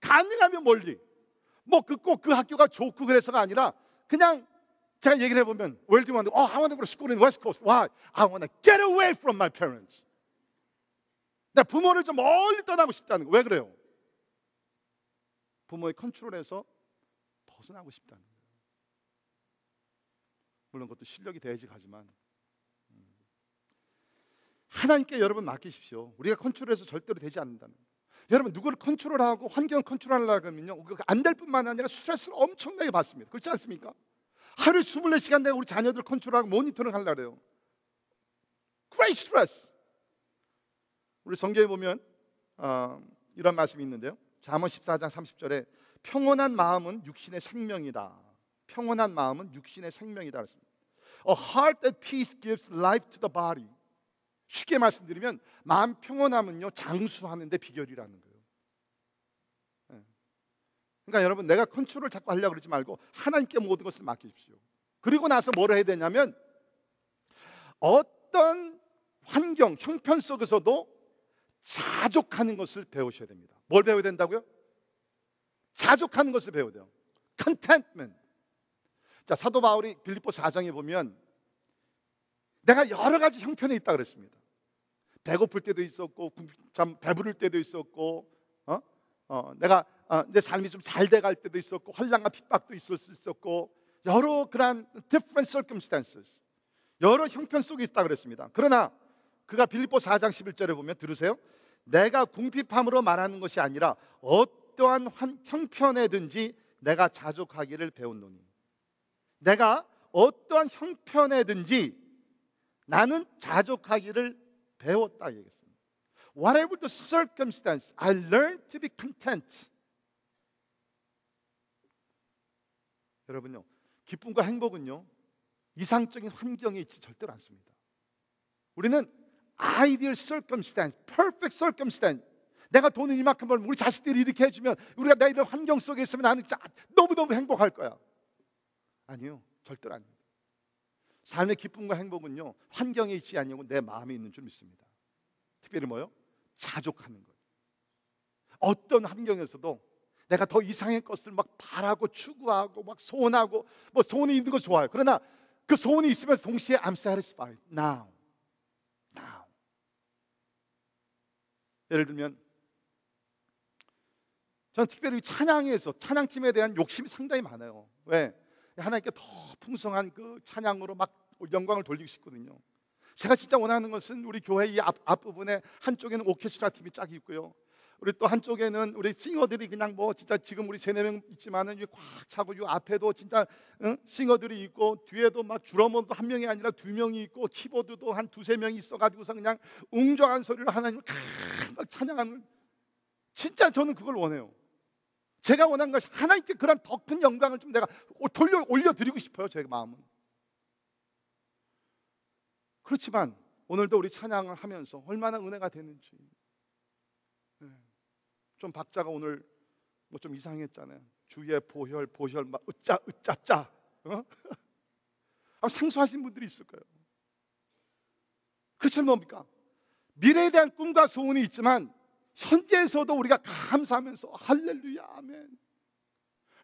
A: 가능하면 멀리. 뭐 꼭 그 학교가 좋고 그래서가 아니라 그냥 제가 얘기를 해보면 Where do you want to? I want to go to school in West Coast. Why? I want to get away from my parents. 나 부모를 좀 멀리 떠나고 싶다는 거. 왜 그래요? 부모의 컨트롤에서 벗어나고 싶다는 거예요. 물론 그것도 실력이 돼야지 가지만 하나님께 여러분 맡기십시오. 우리가 컨트롤해서 절대로 되지 않는다는 거예요. 여러분, 누구를 컨트롤하고 환경을 컨트롤하려고 하면요 안 될 뿐만 아니라 스트레스를 엄청나게 받습니다. 그렇지 않습니까? 하루에 24시간 내가 우리 자녀들 컨트롤하고 모니터링 하려고 해요. Great stress. 우리 성경에 보면 이런 말씀이 있는데요. 잠언 14장 30절에 평온한 마음은 육신의 생명이다. 평온한 마음은 육신의 생명이다. A heart at peace gives life to the body. 쉽게 말씀드리면 마음 평온함은요 장수하는 데 비결이라는 거예요. 그러니까 여러분, 내가 컨트롤을 자꾸 하려고 그러지 말고 하나님께 모든 것을 맡기십시오. 그리고 나서 뭘 해야 되냐면 어떤 환경, 형편 속에서도 자족하는 것을 배우셔야 됩니다. 뭘 배워야 된다고요? 자족하는 것을 배워야 돼요. Contentment. 자, 사도 바울이 빌립보 4장에 보면 내가 여러 가지 형편에 있다 그랬습니다. 배고플 때도 있었고, 참 배부를 때도 있었고, 내가 내 삶이 좀 잘 돼갈 때도 있었고, 환난과 핍박도 있을 수 있었고, 여러 그런 different circumstances, 여러 형편 속에 있다 그랬습니다. 그러나 그가 빌립보 4장 11절에 보면 들으세요. 내가 궁핍함으로 말하는 것이 아니라 어떠한 형편에든지 내가 자족하기를 배웠노니. 내가 어떠한 형편에든지 나는 자족하기를 배웠다 얘기했습니다. Whatever the circumstance, I learned to be content. 여러분요, 기쁨과 행복은요 이상적인 환경에 있지 절대로 않습니다. 우리는 ideal circumstance, perfect circumstance. 내가 돈을 이만큼 벌면 우리 자식들이 이렇게 해주면 우리가 내 이런 환경 속에 있으면 나는 진짜 너무너무 행복할 거야. 아니요, 절대로 아닙니다. 삶의 기쁨과 행복은요 환경에 있지 아니고 내 마음에 있는 줄 믿습니다. 특별히 뭐요? 자족하는 것. 어떤 환경에서도 내가 더 이상의 것을 막 바라고 추구하고 막 소원하고 뭐 소원이 있는 거 좋아요. 그러나 그 소원이 있으면서 동시에 I'm satisfied now. 예를 들면 저는 특별히 찬양에서 찬양팀에 대한 욕심이 상당히 많아요. 왜? 하나님께 더 풍성한 그 찬양으로 막 영광을 돌리고 싶거든요. 제가 진짜 원하는 것은 우리 교회 이 앞부분에 한쪽에는 오케스트라 팀이 쫙 있고요. 우리 또 한쪽에는 우리 싱어들이 그냥 뭐 진짜 지금 우리 3-4명 있지만은 꽉 차고 이 앞에도 진짜 싱어들이 있고 뒤에도 막 드러머도 1명이 아니라 2명이 있고 키보드도 한 2-3명이 있어가지고서 그냥 웅장한 소리로 하나님을 막 찬양하는, 진짜 저는 그걸 원해요. 제가 원하는 것이 하나님께 그런 더 큰 영광을 좀 내가 올려드리고 싶어요. 제 마음은. 그렇지만 오늘도 우리 찬양을 하면서 얼마나 은혜가 되는지. 좀 박자가 오늘 뭐 좀 이상했잖아요. 주의 보혈 막 으짜짜 아마 생소하신 분들이 있을 거예요. 그렇지 뭡니까? 미래에 대한 꿈과 소원이 있지만 현재에서도 우리가 감사하면서 할렐루야 아멘.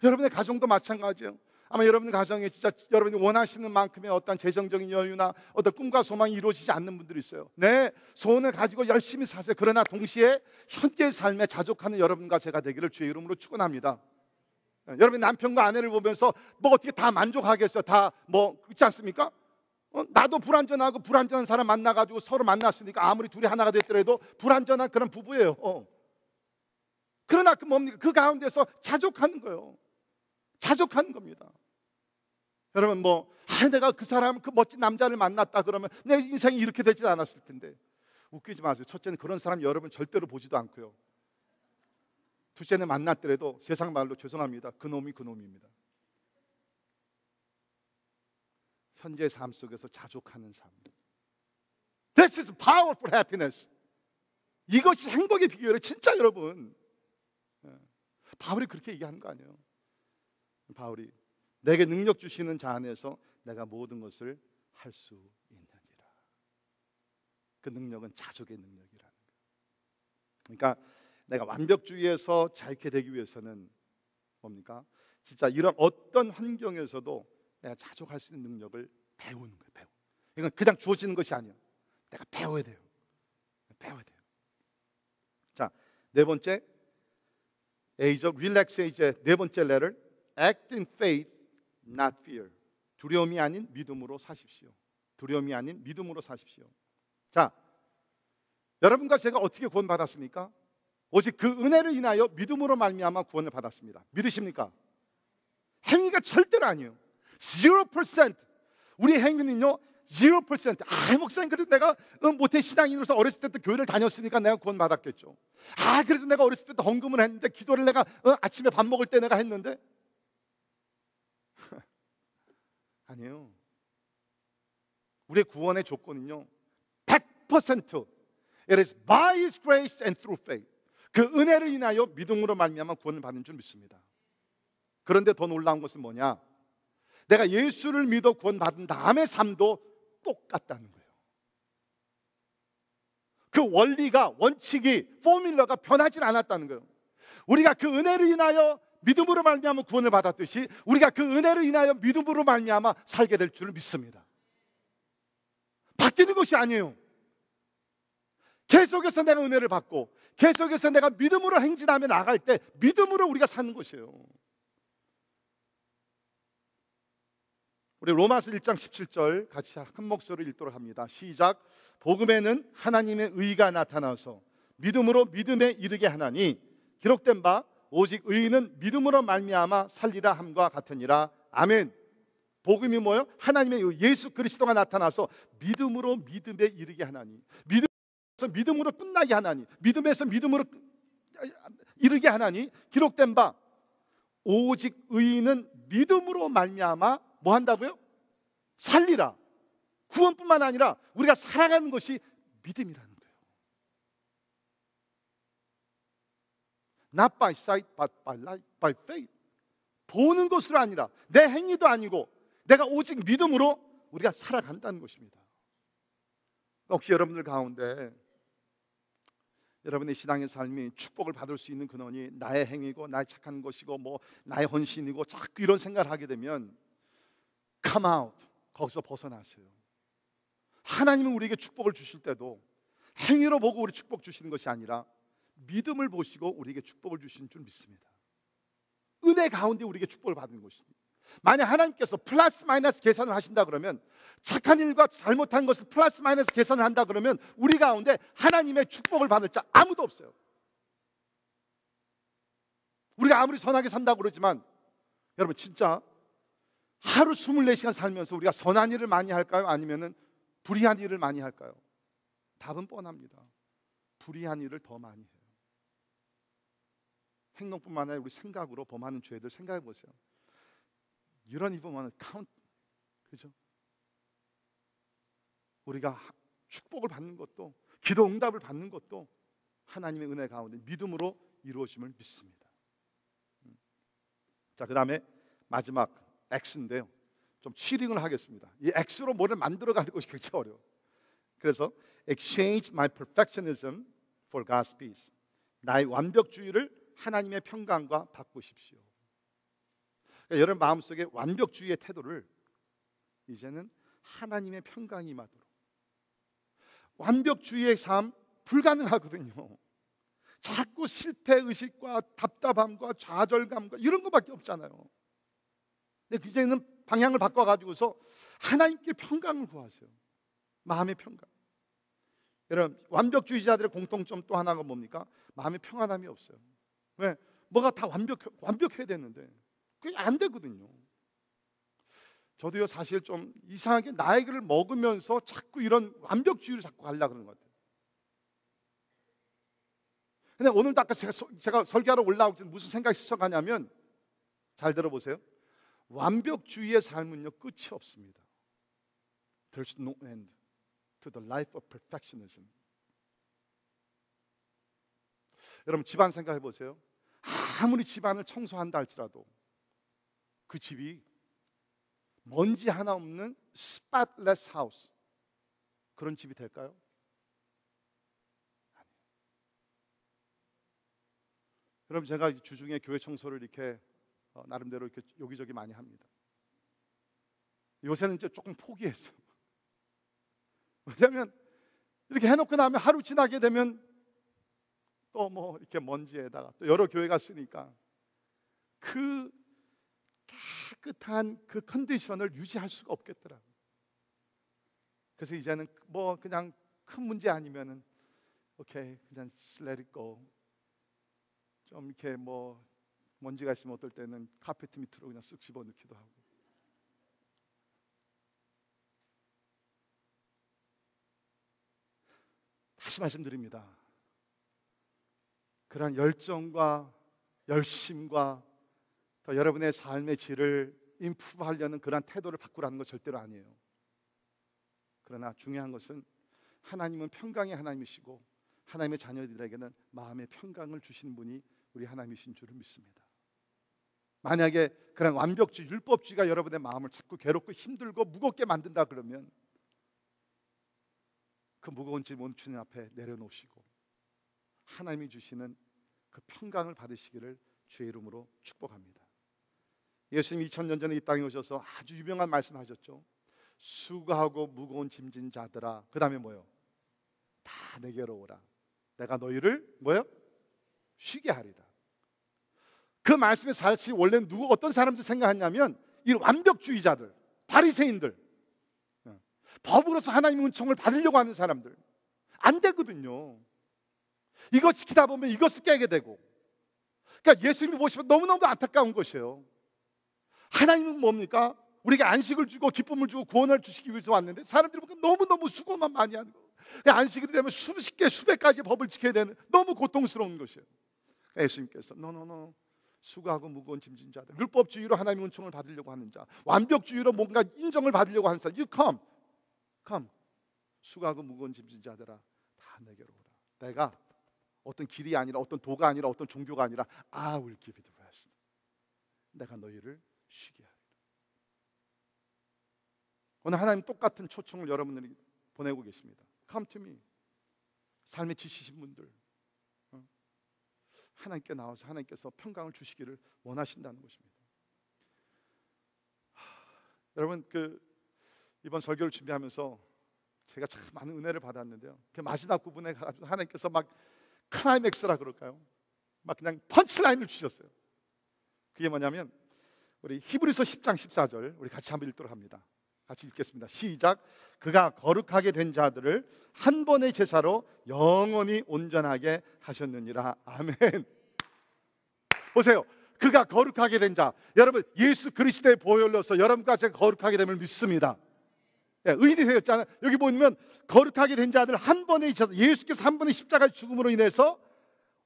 A: 여러분의 가정도 마찬가지예요. 아마 여러분 가정에 진짜 여러분이 원하시는 만큼의 어떤 재정적인 여유나 어떤 꿈과 소망이 이루어지지 않는 분들이 있어요. 네, 소원을 가지고 열심히 사세요. 그러나 동시에 현재 삶에 자족하는 여러분과 제가 되기를 주의 이름으로 축원합니다. 여러분 남편과 아내를 보면서 뭐 어떻게 다 만족하겠어요? 다 뭐 있지 않습니까? 나도 불완전하고 불완전한 사람 만나가지고 서로 만났으니까 아무리 둘이 하나가 됐더라도 불완전한 그런 부부예요. 그러나 그 뭡니까? 그 가운데서 자족하는 거예요. 자족하는 겁니다. 여러분 내가 그 사람 그 멋진 남자를 만났다 그러면 내 인생이 이렇게 되지 않았을 텐데. 웃기지 마세요. 첫째는 그런 사람 여러분 절대로 보지도 않고요. 둘째는 만났더라도 세상 말로 죄송합니다. 그놈이 그놈입니다. 현재 삶 속에서 자족하는 삶. This is powerful happiness. 이것이 행복의 비결이에요. 진짜 여러분. 바울이 그렇게 얘기하는 거 아니에요. 바울이 내게 능력 주시는 자 안에서 내가 모든 것을 할 수 있느니라. 그 능력은 자족의 능력이라는 거예요. 그러니까 내가 완벽주의에서 자유케 되기 위해서는 뭡니까? 진짜 이런 어떤 환경에서도 내가 자족할 수 있는 능력을 배우는 거예요. 이건 그냥 주어지는 것이 아니에요. 내가 배워야 돼요. 배워야 돼요. 자, 네 번째 Age of Relaxation의 네 번째 레를 Act in faith, not fear. 두려움이 아닌 믿음으로 사십시오. 두려움이 아닌 믿음으로 사십시오. 자, 여러분과 제가 어떻게 구원받았습니까? 오직 그 은혜를 인하여 믿음으로 말미암아 구원을 받았습니다. 믿으십니까? 행위가 절대로 아니에요. 0%. 우리 행위는요 0%. 목사님 그래도 내가 모태 신앙인으로서 어렸을 때부터 교회를 다녔으니까 내가 구원 받았겠죠. 그래도 내가 어렸을 때부터 헌금을 했는데 기도를 내가 아침에 밥 먹을 때 내가 했는데 아니에요. 우리의 구원의 조건은요 100% It is by His grace and through faith. 그 은혜를 인하여 믿음으로 말미암아 구원을 받는 줄 믿습니다. 그런데 더 놀라운 것은 뭐냐? 내가 예수를 믿어 구원받은 다음의 삶도 똑같다는 거예요. 그 원리가, 원칙이, 포뮬러가 변하지 않았다는 거예요. 우리가 그 은혜를 인하여 믿음으로 말미암아 구원을 받았듯이 우리가 그 은혜를 인하여 믿음으로 말미암아 살게 될 줄을 믿습니다. 바뀌는 것이 아니에요. 계속해서 내가 은혜를 받고 계속해서 내가 믿음으로 행진하며 나갈 때 믿음으로 우리가 사는 것이에요. 우리 로마서 1장 17절 같이 한 목소리로 읽도록 합니다. 시작. 복음에는 하나님의 의가 나타나서 믿음으로 믿음에 이르게 하나니 기록된 바 오직 의인은 믿음으로 말미암아 살리라 함과 같으니라. 아멘. 복음이 뭐예요? 하나님의 의, 예수 그리스도가 나타나서 믿음으로 믿음에 이르게 하나니, 믿음에서 믿음으로 끝나게 하나니, 믿음에서 믿음으로 이르게 하나니 기록된 바 오직 의인은 믿음으로 말미암아 뭐 한다고요? 살리라. 구원뿐만 아니라 우리가 살아가는 것이 믿음이라는 거예요. Not by sight, but by faith. 보는 것으로 아니라 내 행위도 아니고 내가 오직 믿음으로 우리가 살아간다는 것입니다. 혹시 여러분들 가운데 여러분의 신앙의 삶이 축복을 받을 수 있는 근원이 나의 행위고 나의 착한 것이고 뭐 나의 헌신이고 자꾸 이런 생각을 하게 되면 come out. 거기서 벗어나세요. 하나님은 우리에게 축복을 주실 때도 행위로 보고 우리 축복 주시는 것이 아니라 믿음을 보시고 우리에게 축복을 주시는 줄 믿습니다. 은혜 가운데 우리에게 축복을 받는 것입니다. 만약 하나님께서 플러스 마이너스 계산을 하신다 그러면 착한 일과 잘못한 것을 플러스 마이너스 계산을 한다 그러면 우리 가운데 하나님의 축복을 받을 자 아무도 없어요. 우리가 아무리 선하게 산다고 그러지만 여러분 진짜 하루 24시간 살면서 우리가 선한 일을 많이 할까요? 아니면 불의한 일을 많이 할까요? 답은 뻔합니다. 불의한 일을 더 많이 해요. 행동뿐만 아니라 우리 생각으로 범하는 죄들 생각해 보세요. You don't even want to count. 그죠? 우리가 축복을 받는 것도 기도 응답을 받는 것도 하나님의 은혜 가운데 믿음으로 이루어짐을 믿습니다. 자, 그 다음에 마지막 X인데요. 좀 치링을 하겠습니다. 이 X로 뭐를 만들어가는 것이 굉장히 어려워. 그래서 exchange my perfectionism for God's peace. 나의 완벽주의를 하나님의 평강과 바꾸십시오. 그러니까 여러분 마음속에 완벽주의의 태도를 이제는 하나님의 평강이 임하도록. 완벽주의의 삶 불가능하거든요. 자꾸 실패의식과 답답함과 좌절감과 이런 것밖에 없잖아요. 근데 이제는 방향을 바꿔가지고서 하나님께 평강을 구하세요. 마음의 평강. 여러분 완벽주의자들의 공통점 또 하나가 뭡니까? 마음의 평안함이 없어요. 왜? 뭐가 다 완벽해야 되는데 그게 안 되거든요. 저도요 사실 좀 이상하게 나이를 먹으면서 자꾸 이런 완벽주의를 자꾸 가려고 그러는 것 같아요. 근데 오늘도 아까 제가 설교하러 올라올 때 무슨 생각이 스쳐가냐면, 잘 들어보세요. 완벽주의의 삶은요 끝이 없습니다. There's no end to the life of perfectionism. 여러분 집안 생각해 보세요. 아무리 집안을 청소한다 할지라도 그 집이 먼지 하나 없는 spotless house, 그런 집이 될까요? 아니에요. 여러분 제가 주중에 교회 청소를 이렇게 나름대로 이렇게 여기저기 많이 합니다. 요새는 이제 조금 포기했어요. 왜냐하면 이렇게 해놓고 나면 하루 지나게 되면 또 뭐 이렇게 먼지에다가 또 여러 교회가 쓰니까 그 깨끗한 그 컨디션을 유지할 수가 없겠더라고요. 그래서 이제는 뭐 그냥 큰 문제 아니면은 오케이 그냥 let it go. 좀 이렇게 뭐 먼지가 있으면 어떨 때는 카페트 밑으로 그냥 쓱 집어넣기도 하고. 다시 말씀드립니다. 그러한 열정과 열심과 더 여러분의 삶의 질을 임프루브하려는 그러한 태도를 바꾸라는 것 절대로 아니에요. 그러나 중요한 것은 하나님은 평강의 하나님이시고 하나님의 자녀들에게는 마음의 평강을 주시는 분이 우리 하나님이신 줄을 믿습니다. 만약에 그런 완벽주의, 율법주의가 여러분의 마음을 자꾸 괴롭고 힘들고 무겁게 만든다 그러면 그 무거운 짐은 주님 앞에 내려놓으시고 하나님이 주시는 그 평강을 받으시기를 주의 이름으로 축복합니다. 예수님이 2000년 전에 이 땅에 오셔서 아주 유명한 말씀하셨죠. 수고하고 무거운 짐진 자들아, 그 다음에 뭐요? 다 내게로 오라. 내가 너희를 뭐요? 쉬게 하리라. 그 말씀의 사실이 원래는 어떤 사람들 생각했냐면 이 완벽주의자들, 바리새인들, 법으로서 하나님의 은총을 받으려고 하는 사람들. 안 되거든요. 이거 지키다 보면 이것을 깨게 되고. 그러니까 예수님이 보시면 너무너무 안타까운 것이에요. 하나님은 뭡니까? 우리에게 안식을 주고 기쁨을 주고 구원을 주시기 위해서 왔는데 사람들이 보니까 너무너무 수고만 많이 하는 거예요. 안식일이 되면 수십 개 수백 가지 법을 지켜야 되는 너무 고통스러운 것이에요. 예수님께서 노노노, 수고하고 무거운 짐진 자들, 율법주의로 하나님의 은총을 받으려고 하는 자, 완벽주의로 뭔가 인정을 받으려고 하는 사람, You come. 수고하고 무거운 짐진 자들아 다 내게로 오라. 내가 어떤 길이 아니라 어떤 도가 아니라 어떤 종교가 아니라 I will give you the rest. 내가 너희를 쉬게 하리라. 오늘 하나님 똑같은 초청을 여러분들이 보내고 계십니다. Come to me. 삶에 지치신 분들, 하나님께 나와서 하나님께서 평강을 주시기를 원하신다는 것입니다. 여러분 이번 설교를 준비하면서 제가 참 많은 은혜를 받았는데요. 그 마지막 부분에 가지고 하나님께서 막 클라이맥스라 그럴까요? 막 그냥 펀치라인을 주셨어요. 그게 뭐냐면 우리 히브리서 10장 14절 우리 같이 한번 읽도록 합니다. 같이 읽겠습니다. 시작. 그가 거룩하게 된 자들을 한 번의 제사로 영원히 온전하게 하셨느니라. 아멘. 보세요. 그가 거룩하게 된 자, 여러분 예수 그리스도의 보혈로서 여러분과 제가 거룩하게 됨을 믿습니다. 의인이 되었잖아요. 여기 보면 거룩하게 된 자들 한 번에 있어서 예수께서 한 번의 십자가의 죽음으로 인해서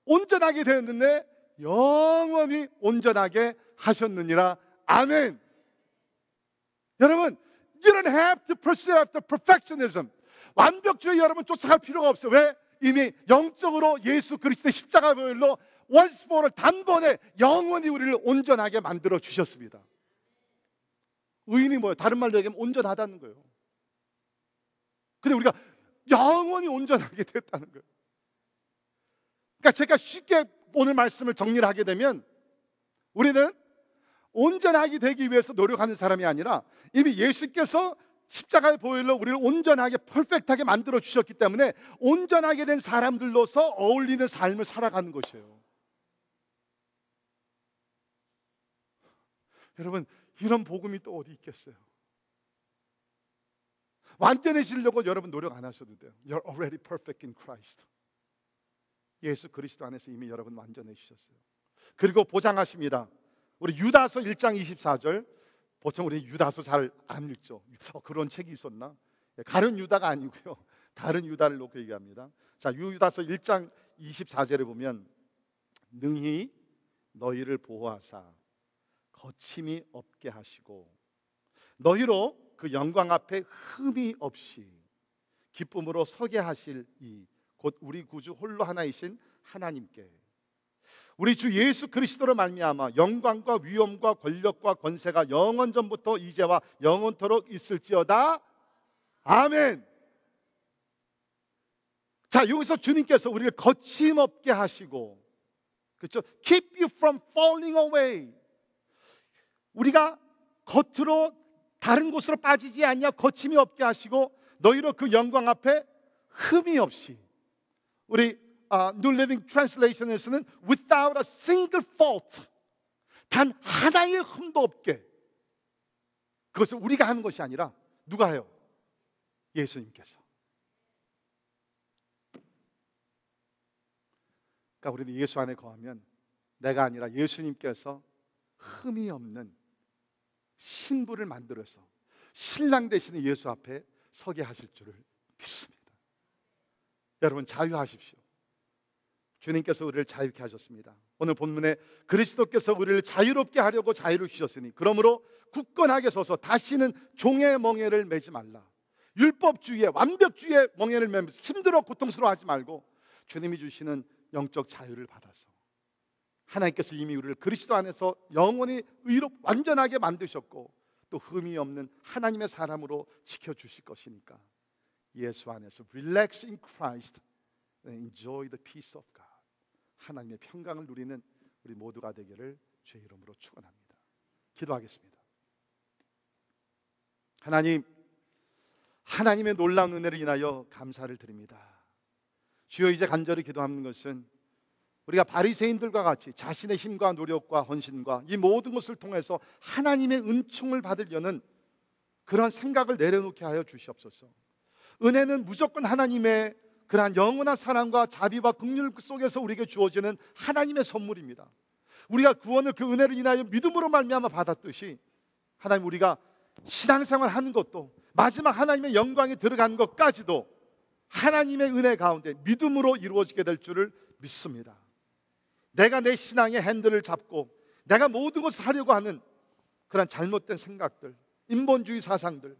A: 온전하게 되었는데 영원히 온전하게 하셨느니라. 아멘. 여러분, you don't have to pursue after perfectionism. 완벽주의 여러분 쫓아갈 필요가 없어요. 왜? 이미 영적으로 예수 그리스도의 십자가 보혈로 once for all 단번에 영원히 우리를 온전하게 만들어 주셨습니다. 의인이 뭐예요? 다른 말로 얘기하면 온전하다는 거예요. 근데 우리가 영원히 온전하게 됐다는 거예요. 그러니까 제가 쉽게 오늘 말씀을 정리를 하게 되면 우리는 온전하게 되기 위해서 노력하는 사람이 아니라 이미 예수께서 십자가의 보혈로 우리를 온전하게 퍼펙트하게 만들어 주셨기 때문에 온전하게 된 사람들로서 어울리는 삶을 살아가는 것이에요. 여러분, 이런 복음이 또 어디 있겠어요? 완전해지려고 여러분 노력 안 하셔도 돼요. You're already perfect in Christ. 예수 그리스도 안에서 이미 여러분 완전해지셨어요. 그리고 보장하십니다. 우리 유다서 1장 24절, 보통 우리 유다서 잘 안 읽죠. 그런 책이 있었나? 가룟 유다가 아니고요, 다른 유다를 놓고 얘기합니다. 자, 유다서 1장 24절에 보면 능히 너희를 보호하사 거침이 없게 하시고 너희로 그 영광 앞에 흠이 없이 기쁨으로 서게 하실 이 곧 우리 구주 홀로 하나이신 하나님께 우리 주 예수 그리스도로 말미암아 영광과 위엄과 권력과 권세가 영원 전부터 이제와 영원토록 있을지어다. 아멘. 자, 여기서 주님께서 우리를 거침없게 하시고, 그렇죠? Keep you from falling away. 우리가 겉으로 다른 곳으로 빠지지 않냐, 거침이 없게 하시고 너희로 그 영광 앞에 흠이 없이, 우리 New Living Translation에서는 without a single fault, 단 하나의 흠도 없게. 그것을 우리가 하는 것이 아니라 누가 해요? 예수님께서. 그러니까 우리는 예수 안에 거하면 내가 아니라 예수님께서 흠이 없는 신부를 만들어서 신랑 되시는 예수 앞에 서게 하실 줄을 믿습니다. 여러분, 자유하십시오. 주님께서 우리를 자유케 하셨습니다. 오늘 본문에 그리스도께서 우리를 자유롭게 하려고 자유를 주셨으니 그러므로 굳건하게 서서 다시는 종의 멍에를 매지 말라. 율법주의에, 완벽주의에 멍에를 매면서 힘들어 고통스러워하지 말고 주님이 주시는 영적 자유를 받아서, 하나님께서 이미 우리를 그리스도 안에서 영원히 의롭 완전하게 만드셨고 또 흠이 없는 하나님의 사람으로 지켜주실 것이니까 예수 안에서 relax in Christ and enjoy the peace of God, 하나님의 평강을 누리는 우리 모두가 되기를 주의 이름으로 축원합니다. 기도하겠습니다. 하나님, 하나님의 놀라운 은혜를 인하여 감사를 드립니다. 주여, 이제 간절히 기도하는 것은 우리가 바리새인들과 같이 자신의 힘과 노력과 헌신과 이 모든 것을 통해서 하나님의 은총을 받으려는 그런 생각을 내려놓게 하여 주시옵소서. 은혜는 무조건 하나님의 그러한 영원한 사랑과 자비와 긍휼 속에서 우리에게 주어지는 하나님의 선물입니다. 우리가 구원을 그 은혜를 인하여 믿음으로 말미암아 받았듯이 하나님, 우리가 신앙생활 하는 것도 마지막 하나님의 영광에 들어가는 것까지도 하나님의 은혜 가운데 믿음으로 이루어지게 될 줄을 믿습니다. 내가 내 신앙의 핸들을 잡고 내가 모든 것을 하려고 하는 그런 잘못된 생각들, 인본주의 사상들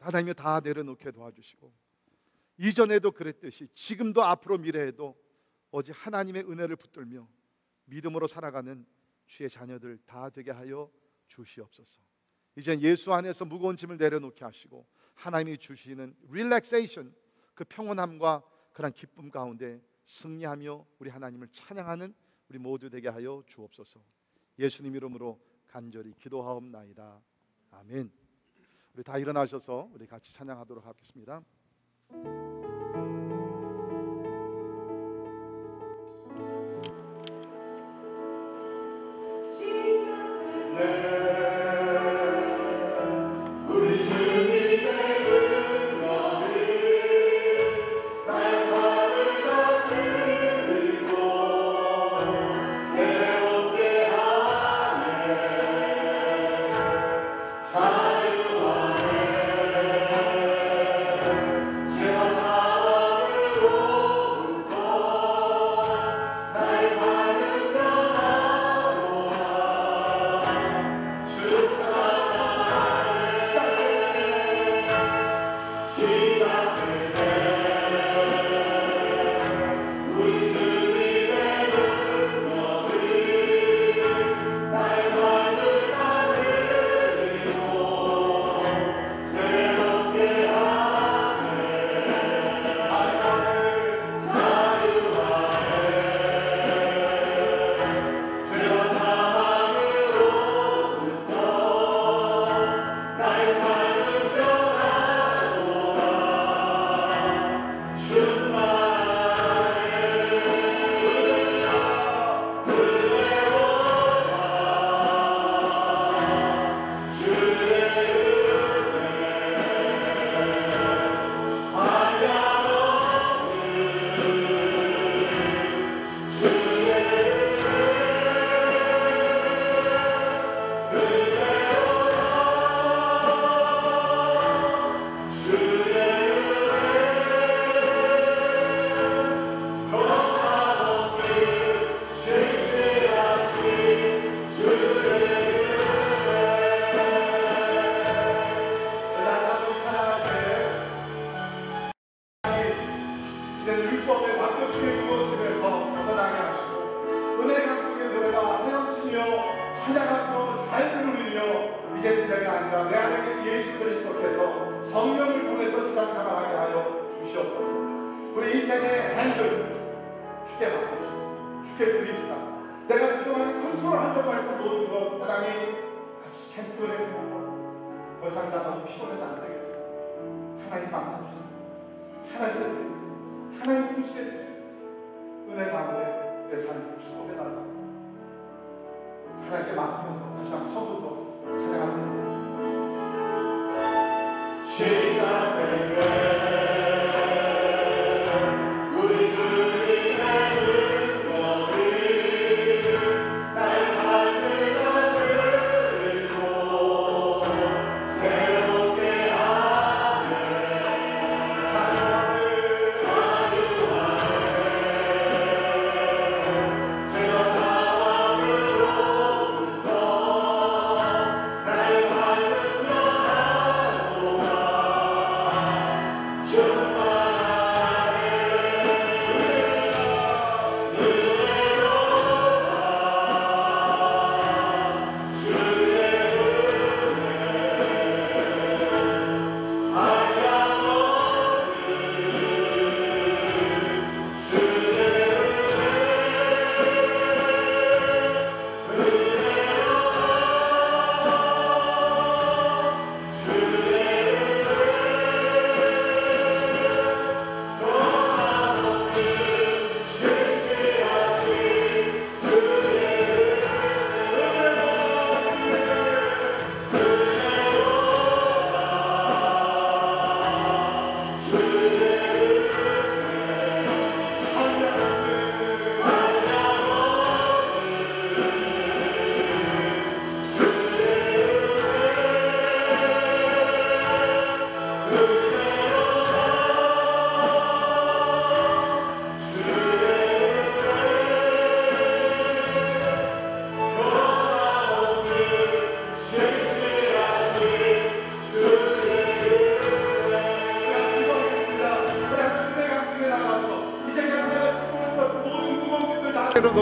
A: 하나님이 다 내려놓게 도와주시고, 이전에도 그랬듯이 지금도 앞으로 미래에도 오직 하나님의 은혜를 붙들며 믿음으로 살아가는 주의 자녀들 다 되게 하여 주시옵소서. 이제 예수 안에서 무거운 짐을 내려놓게 하시고 하나님이 주시는 릴렉세이션, 그 평온함과 그런 기쁨 가운데 승리하며 우리 하나님을 찬양하는 우리 모두 되게 하여 주옵소서. 예수님 이름으로 간절히 기도하옵나이다. 아멘. 우리 다 일어나셔서 우리 같이 찬양하도록 하겠습니다.
B: 자유하네, 죄와 찬양하며 잘 누리며 이제는 내가 아니라 내 안에 계신 예수 그리스도께서 성령을 통해서 신앙생활하게 하여 주시옵소서. 우리 인생의 핸들 주께 맡깁시다. 주께 드립시다. 내가 그동안 컨트롤하려고 했던 모든 것 하나님 스캔트를 해드리고 더 이상 나만 피곤해서 안 되겠어요. 하나님 맡아주세요. 하나님께 드립니다. 하나님 품시게 해주세요. 은혜 가운데 내 삶을 축복해달라. 하나님께 맡기면서 다시 한번 처음부터 찬양합니다. 시작된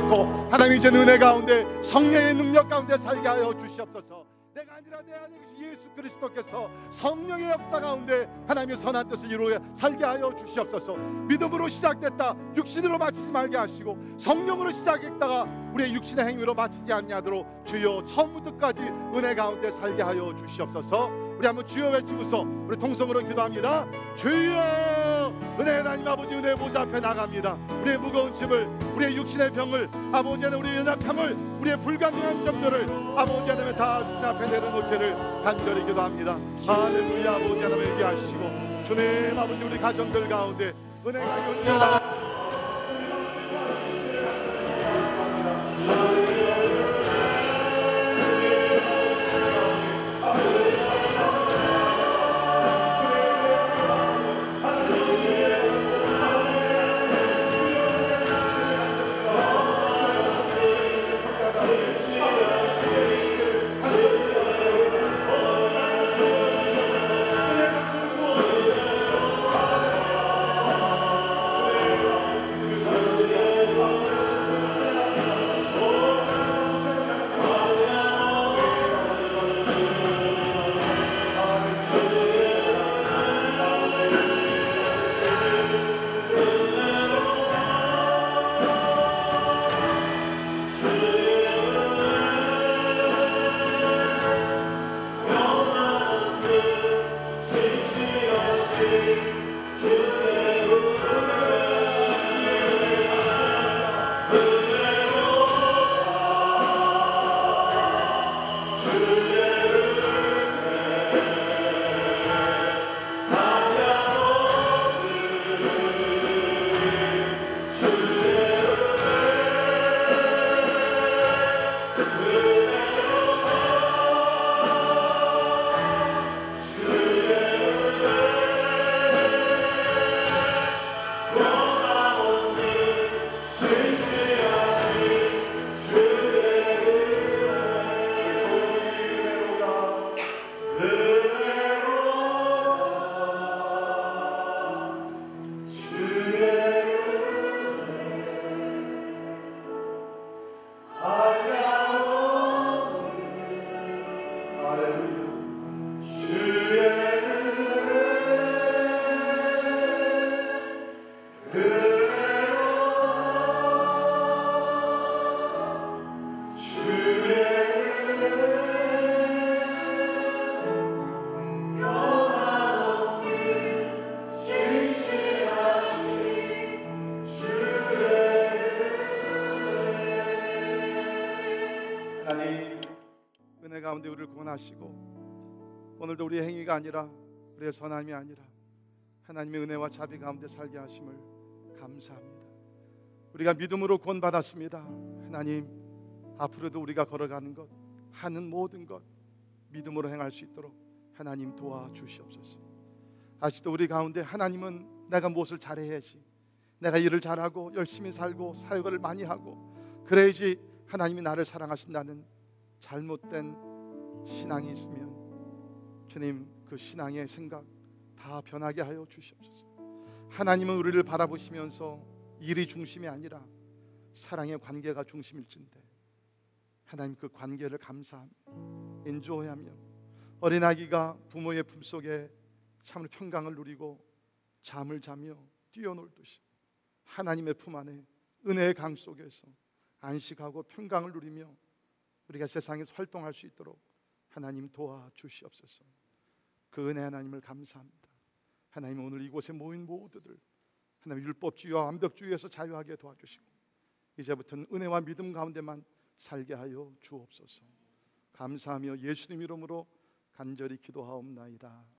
B: 놓고 하나님 이제 은혜 가운데 성령의 능력 가운데 살게 하여 주시옵소서. 내가 아니라 내 안에 계신 예수 그리스도께서 성령의 역사 가운데 하나님의 선한 뜻을 이루어 살게 하여 주시옵소서. 믿음으로 시작됐다 육신으로 마치지 말게 하시고 성령으로 시작했다가 우리의 육신의 행위로 마치지 않냐도록 주여 처음부터 끝까지 은혜 가운데 살게 하여 주시옵소서. 우리 한번 주여 외치고서 우리 통성으로 기도합니다. 주여 은혜의 하나님 아버지 은혜의 보좌 앞에 나갑니다. 우리의 무거운 짐을 우리의 육신의 병을 아버지 하나님 우리의 연약함을 우리의 불가능한 점들을 아버지 하나님 다 주님 앞에 내려놓기를 간절히 기도합니다. 할렐루야. 아버지 하나님 얘기하시고 주님 아버지 우리 가정들 가운데 은혜가 요지어다
A: 가운데 우리를 구원하시고 오늘도 우리의 행위가 아니라 우리의 선함이 아니라 하나님의 은혜와 자비 가운데 살게 하심을 감사합니다. 우리가 믿음으로 구원받았습니다. 하나님, 앞으로도 우리가 걸어가는 것, 하는 모든 것 믿음으로 행할 수 있도록 하나님 도와주시옵소서. 아직도 우리 가운데 하나님은 내가 무엇을 잘해야지, 내가 일을 잘하고 열심히 살고 사역을 많이 하고 그래야지 하나님이 나를 사랑하신다는 잘못된 신앙이 있으면 주님, 그 신앙의 생각 다 변하게 하여 주시옵소서. 하나님은 우리를 바라보시면서 일이 중심이 아니라 사랑의 관계가 중심일진데 하나님, 그 관계를 감사하며 인조하며 어린아기가 부모의 품속에 참으로 평강을 누리고 잠을 자며 뛰어놀듯이 하나님의 품 안에 은혜의 강 속에서 안식하고 평강을 누리며 우리가 세상에서 활동할 수 있도록 하나님 도와주시옵소서. 그 은혜 하나님을 감사합니다. 하나님, 오늘 이곳에 모인 모두들 하나님 율법주의와 완벽주의에서 자유하게 도와주시고 이제부터는 은혜와 믿음 가운데만 살게 하여 주옵소서. 감사하며 예수님 이름으로 간절히 기도하옵나이다.